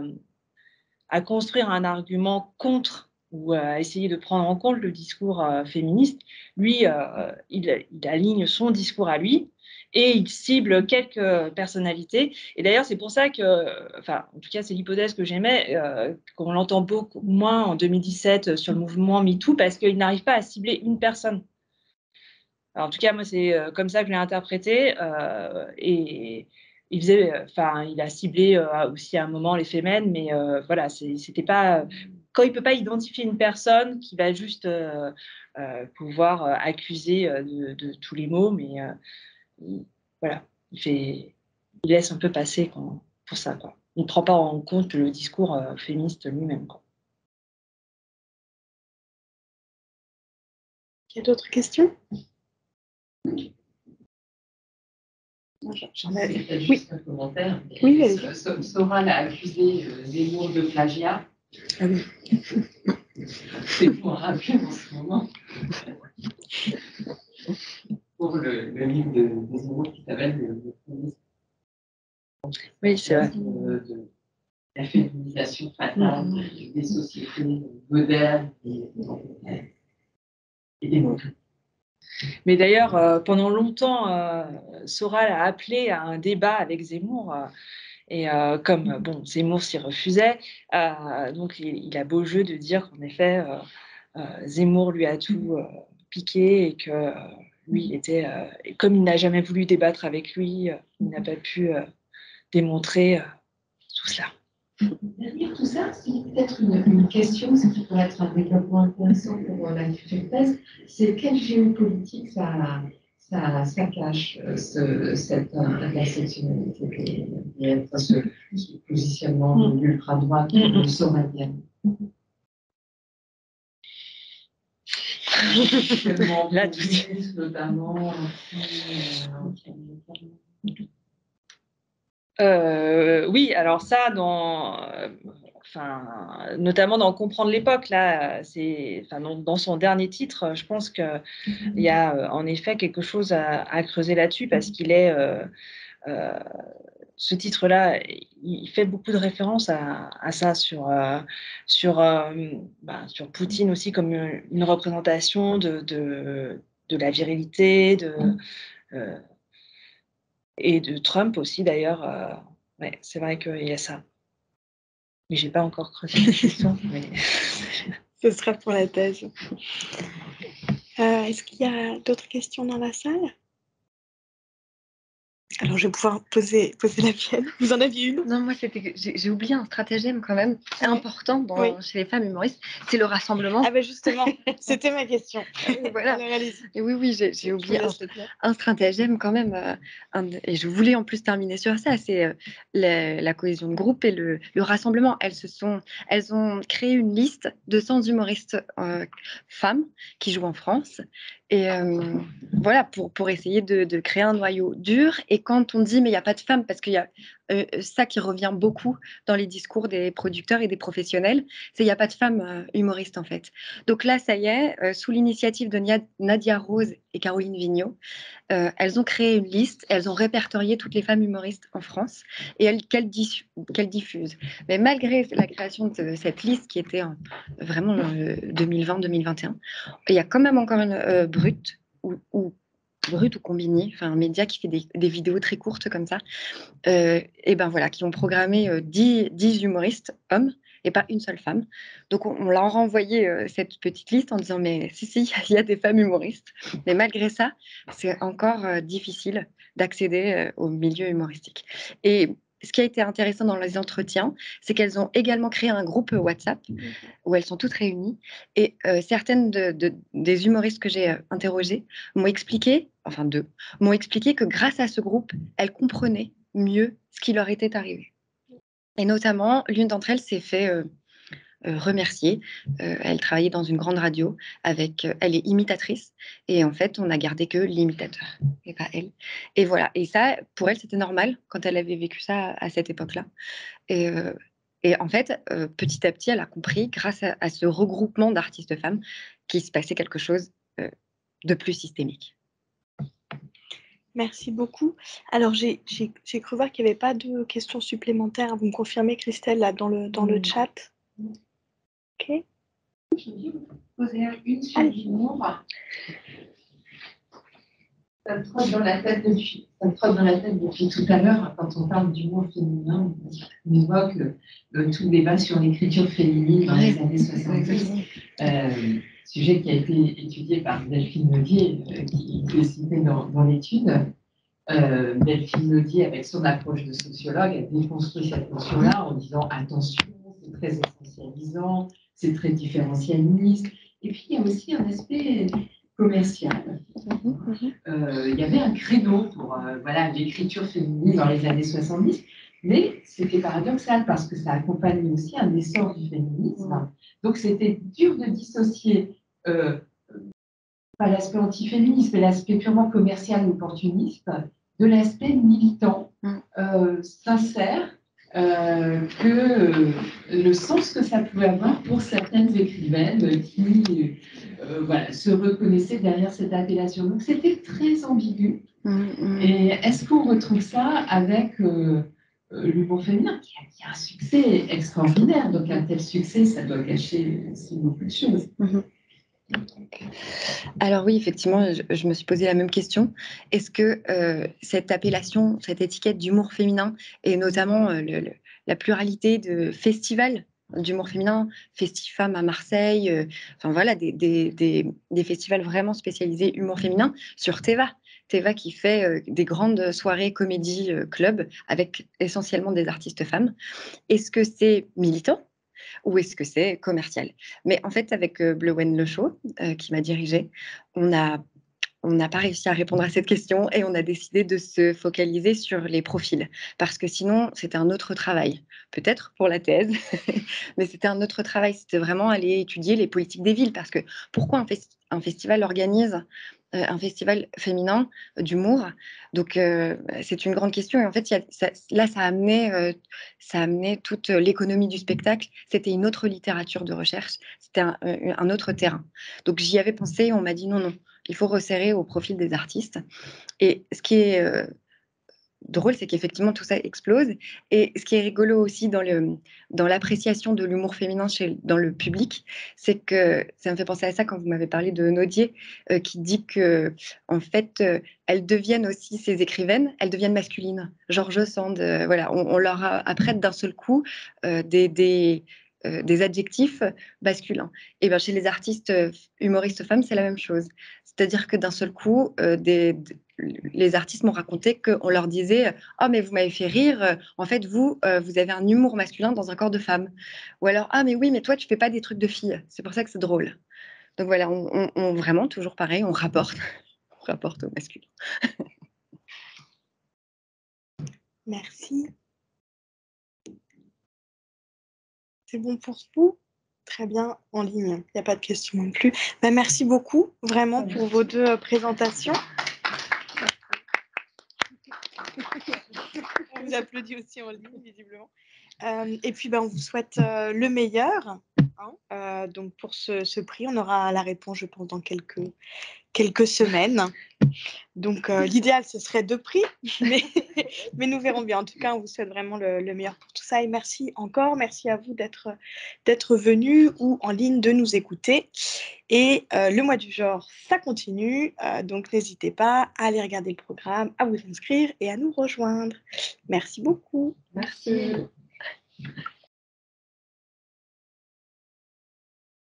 construire un argument contre ou à essayer de prendre en compte le discours féministe. Lui, il aligne son discours à lui et il cible quelques personnalités. Et d'ailleurs, c'est pour ça que, enfin, en tout cas, c'est l'hypothèse que j'aimais, qu'on l'entend beaucoup moins en 2017 sur le mouvement MeToo, parce qu'il n'arrive pas à cibler une personne. Alors, en tout cas, moi, c'est comme ça que je l'ai interprété. Et il a ciblé aussi à un moment les Femen, mais voilà, c'était pas quand il peut pas identifier une personne qui va juste pouvoir accuser de tous les maux, mais voilà, il laisse un peu passer pour ça, quoi. Il ne prend pas en compte le discours féministe lui-même, quoi. Il y a d'autres questions? J'en ai juste un commentaire. Oui, allez-y. Soral a accusé Zemmour de plagiat. Ah oui. C'est pour rappeler en ce moment. Pour le livre de Zemmour qui s'appelle le féminisme. Oui, c'est vrai. De la féminisation fatale des sociétés modernes et des mots. Mais d'ailleurs, pendant longtemps, Soral a appelé à un débat avec Zemmour. Et comme Zemmour s'y refusait, donc il a beau jeu de dire qu'en effet, Zemmour lui a tout piqué et que lui était, comme il n'a jamais voulu débattre avec lui, il n'a pas pu démontrer tout cela. Derrière tout ça, c'est peut-être une question, ce qui pourrait être un développement intéressant pour la future thèse, c'est quelle géopolitique ça cache, cette intersectionnalité et ce positionnement de l'ultra-droite somalienne. Là, tout notamment. Oui, alors ça, notamment dans Comprendre l'époque, là, dans son dernier titre, je pense qu'il y a en effet quelque chose à creuser là-dessus parce qu'il est, ce titre-là, il fait beaucoup de références à ça sur Poutine aussi comme une représentation de la virilité, et de Trump aussi, d'ailleurs. Ouais, c'est vrai qu'il y a ça. Mais je n'ai pas encore creusé la question. Mais... Ce sera pour la thèse. Est-ce qu'il y a d'autres questions dans la salle? Alors, je vais pouvoir poser la mienne. Vous en aviez une? Non, moi, j'ai oublié un stratagème quand même important chez les femmes humoristes, c'est le rassemblement. Ah ben justement, c'était ma question. Voilà. Alors, allez-y. Et oui, j'ai oublié un stratagème quand même. Et je voulais en plus terminer sur ça, c'est la cohésion de groupe et le rassemblement. Elles ont créé une liste de 100 humoristes femmes qui jouent en France. Et voilà, pour essayer de créer un noyau dur. Et quand on dit, mais il n'y a pas de femmes, parce qu'il y a ça qui revient beaucoup dans les discours des producteurs et des professionnels, c'est qu'il n'y a pas de femmes humoristes, en fait. Donc là, ça y est, sous l'initiative de Nadia Rose et Caroline Vigneault, elles ont créé une liste, elles ont répertorié toutes les femmes humoristes en France et qu'elles diffusent. Mais malgré la création de cette liste qui était vraiment 2020-2021, il y a quand même encore une Brut ou Combini, enfin un média qui fait des vidéos très courtes comme ça, et ben voilà, qui ont programmé 10 humoristes hommes et pas une seule femme. Donc on leur a renvoyé cette petite liste en disant mais si, il y a des femmes humoristes. Mais malgré ça, c'est encore difficile d'accéder au milieu humoristique. Et ce qui a été intéressant dans les entretiens, c'est qu'elles ont également créé un groupe WhatsApp où elles sont toutes réunies. Et certaines des humoristes que j'ai interrogées m'ont expliqué que grâce à ce groupe, elles comprenaient mieux ce qui leur était arrivé. Et notamment, l'une d'entre elles s'est fait remercier. Elle travaillait dans une grande radio elle est imitatrice et en fait, on n'a gardé que l'imitateur et pas elle. Et voilà. Et ça, pour elle, c'était normal quand elle avait vécu ça à cette époque-là. Et en fait, petit à petit, elle a compris, grâce à ce regroupement d'artistes femmes, qu'il se passait quelque chose de plus systémique. Merci beaucoup. Alors, j'ai cru voir qu'il n'y avait pas de questions supplémentaires. Vous me confirmez, Christelle, là, dans le chat? Ok. Je vais vous poser une sur l'humour. Ça me trotte dans la tête depuis tout à l'heure. Quand on parle d'humour féminin, on évoque tout le débat sur l'écriture féminine dans les années 70. Sujet qui a été étudié par Delphine Noguier, qui est cité dans l'étude. Delphine Naudier, avec son approche de sociologue, a déconstruit cette notion-là en disant attention, c'est très essentialisant, c'est très différentialiste. Et puis, il y a aussi un aspect commercial. Il y avait un créneau pour l'écriture féminine dans les années 70, mais c'était paradoxal parce que ça accompagnait aussi un essor du féminisme. Donc, c'était dur de dissocier pas l'aspect antiféministe, mais l'aspect purement commercial ou opportuniste de l'aspect militant, sincère, que le sens que ça pouvait avoir pour certaines écrivaines qui se reconnaissaient derrière cette appellation. Donc c'était très ambigu. Et est-ce qu'on retrouve ça avec l'humour féminin qui a un succès extraordinaire? Donc un tel succès, ça doit cacher aussi beaucoup de choses. Alors oui, effectivement, je me suis posé la même question. Est-ce que cette appellation, cette étiquette d'humour féminin, et notamment la pluralité de festivals d'humour féminin, Festifam à Marseille, enfin voilà, des festivals vraiment spécialisés humour féminin sur Teva. Teva qui fait des grandes soirées comédie club avec essentiellement des artistes femmes. Est-ce que c'est militant? Ou est-ce que c'est commercial? Mais en fait, avec Blewen Le Show, qui m'a dirigée, on n'a pas réussi à répondre à cette question et on a décidé de se focaliser sur les profils. Parce que sinon, c'était un autre travail. Peut-être pour la thèse, mais c'était un autre travail. C'était vraiment aller étudier les politiques des villes. Parce que pourquoi un festival organise un festival féminin d'humour? Donc, c'est une grande question. Et en fait, ça a amené toute l'économie du spectacle. C'était une autre littérature de recherche. C'était un autre terrain. Donc, j'y avais pensé. On m'a dit non. Il faut resserrer au profil des artistes. Et ce qui est drôle, c'est qu'effectivement, tout ça explose. Et ce qui est rigolo aussi dans l'appréciation de l'humour féminin dans le public, c'est que ça me fait penser à ça quand vous m'avez parlé de Naudier, qui dit que, en fait, elles deviennent aussi, ces écrivaines, elles deviennent masculines. George Sand, voilà, on leur apprête d'un seul coup des adjectifs masculins. Et bien, chez les artistes humoristes femmes, c'est la même chose. C'est-à-dire que d'un seul coup, les artistes m'ont raconté qu'on leur disait « Oh, mais vous m'avez fait rire, en fait, vous avez un humour masculin dans un corps de femme. » Ou alors « Ah, mais oui, mais toi, tu fais pas des trucs de fille. C'est pour ça que c'est drôle. » Donc voilà, on vraiment, toujours pareil, on rapporte au masculin. Merci. C'est bon pour vous? Très bien, en ligne. Il n'y a pas de questions non plus. Merci beaucoup, vraiment, pour vos deux présentations. On vous applaudit aussi en ligne, visiblement. Et puis, on vous souhaite le meilleur. Donc, pour ce prix, on aura la réponse, je pense, dans quelques semaines. Donc, l'idéal, ce serait 2 prix, mais nous verrons bien. En tout cas, on vous souhaite vraiment le meilleur pour tout ça. Et merci encore. Merci à vous d'être venus ou en ligne de nous écouter. Et le mois du genre, ça continue. Donc, n'hésitez pas à aller regarder le programme, à vous inscrire et à nous rejoindre. Merci beaucoup. Merci.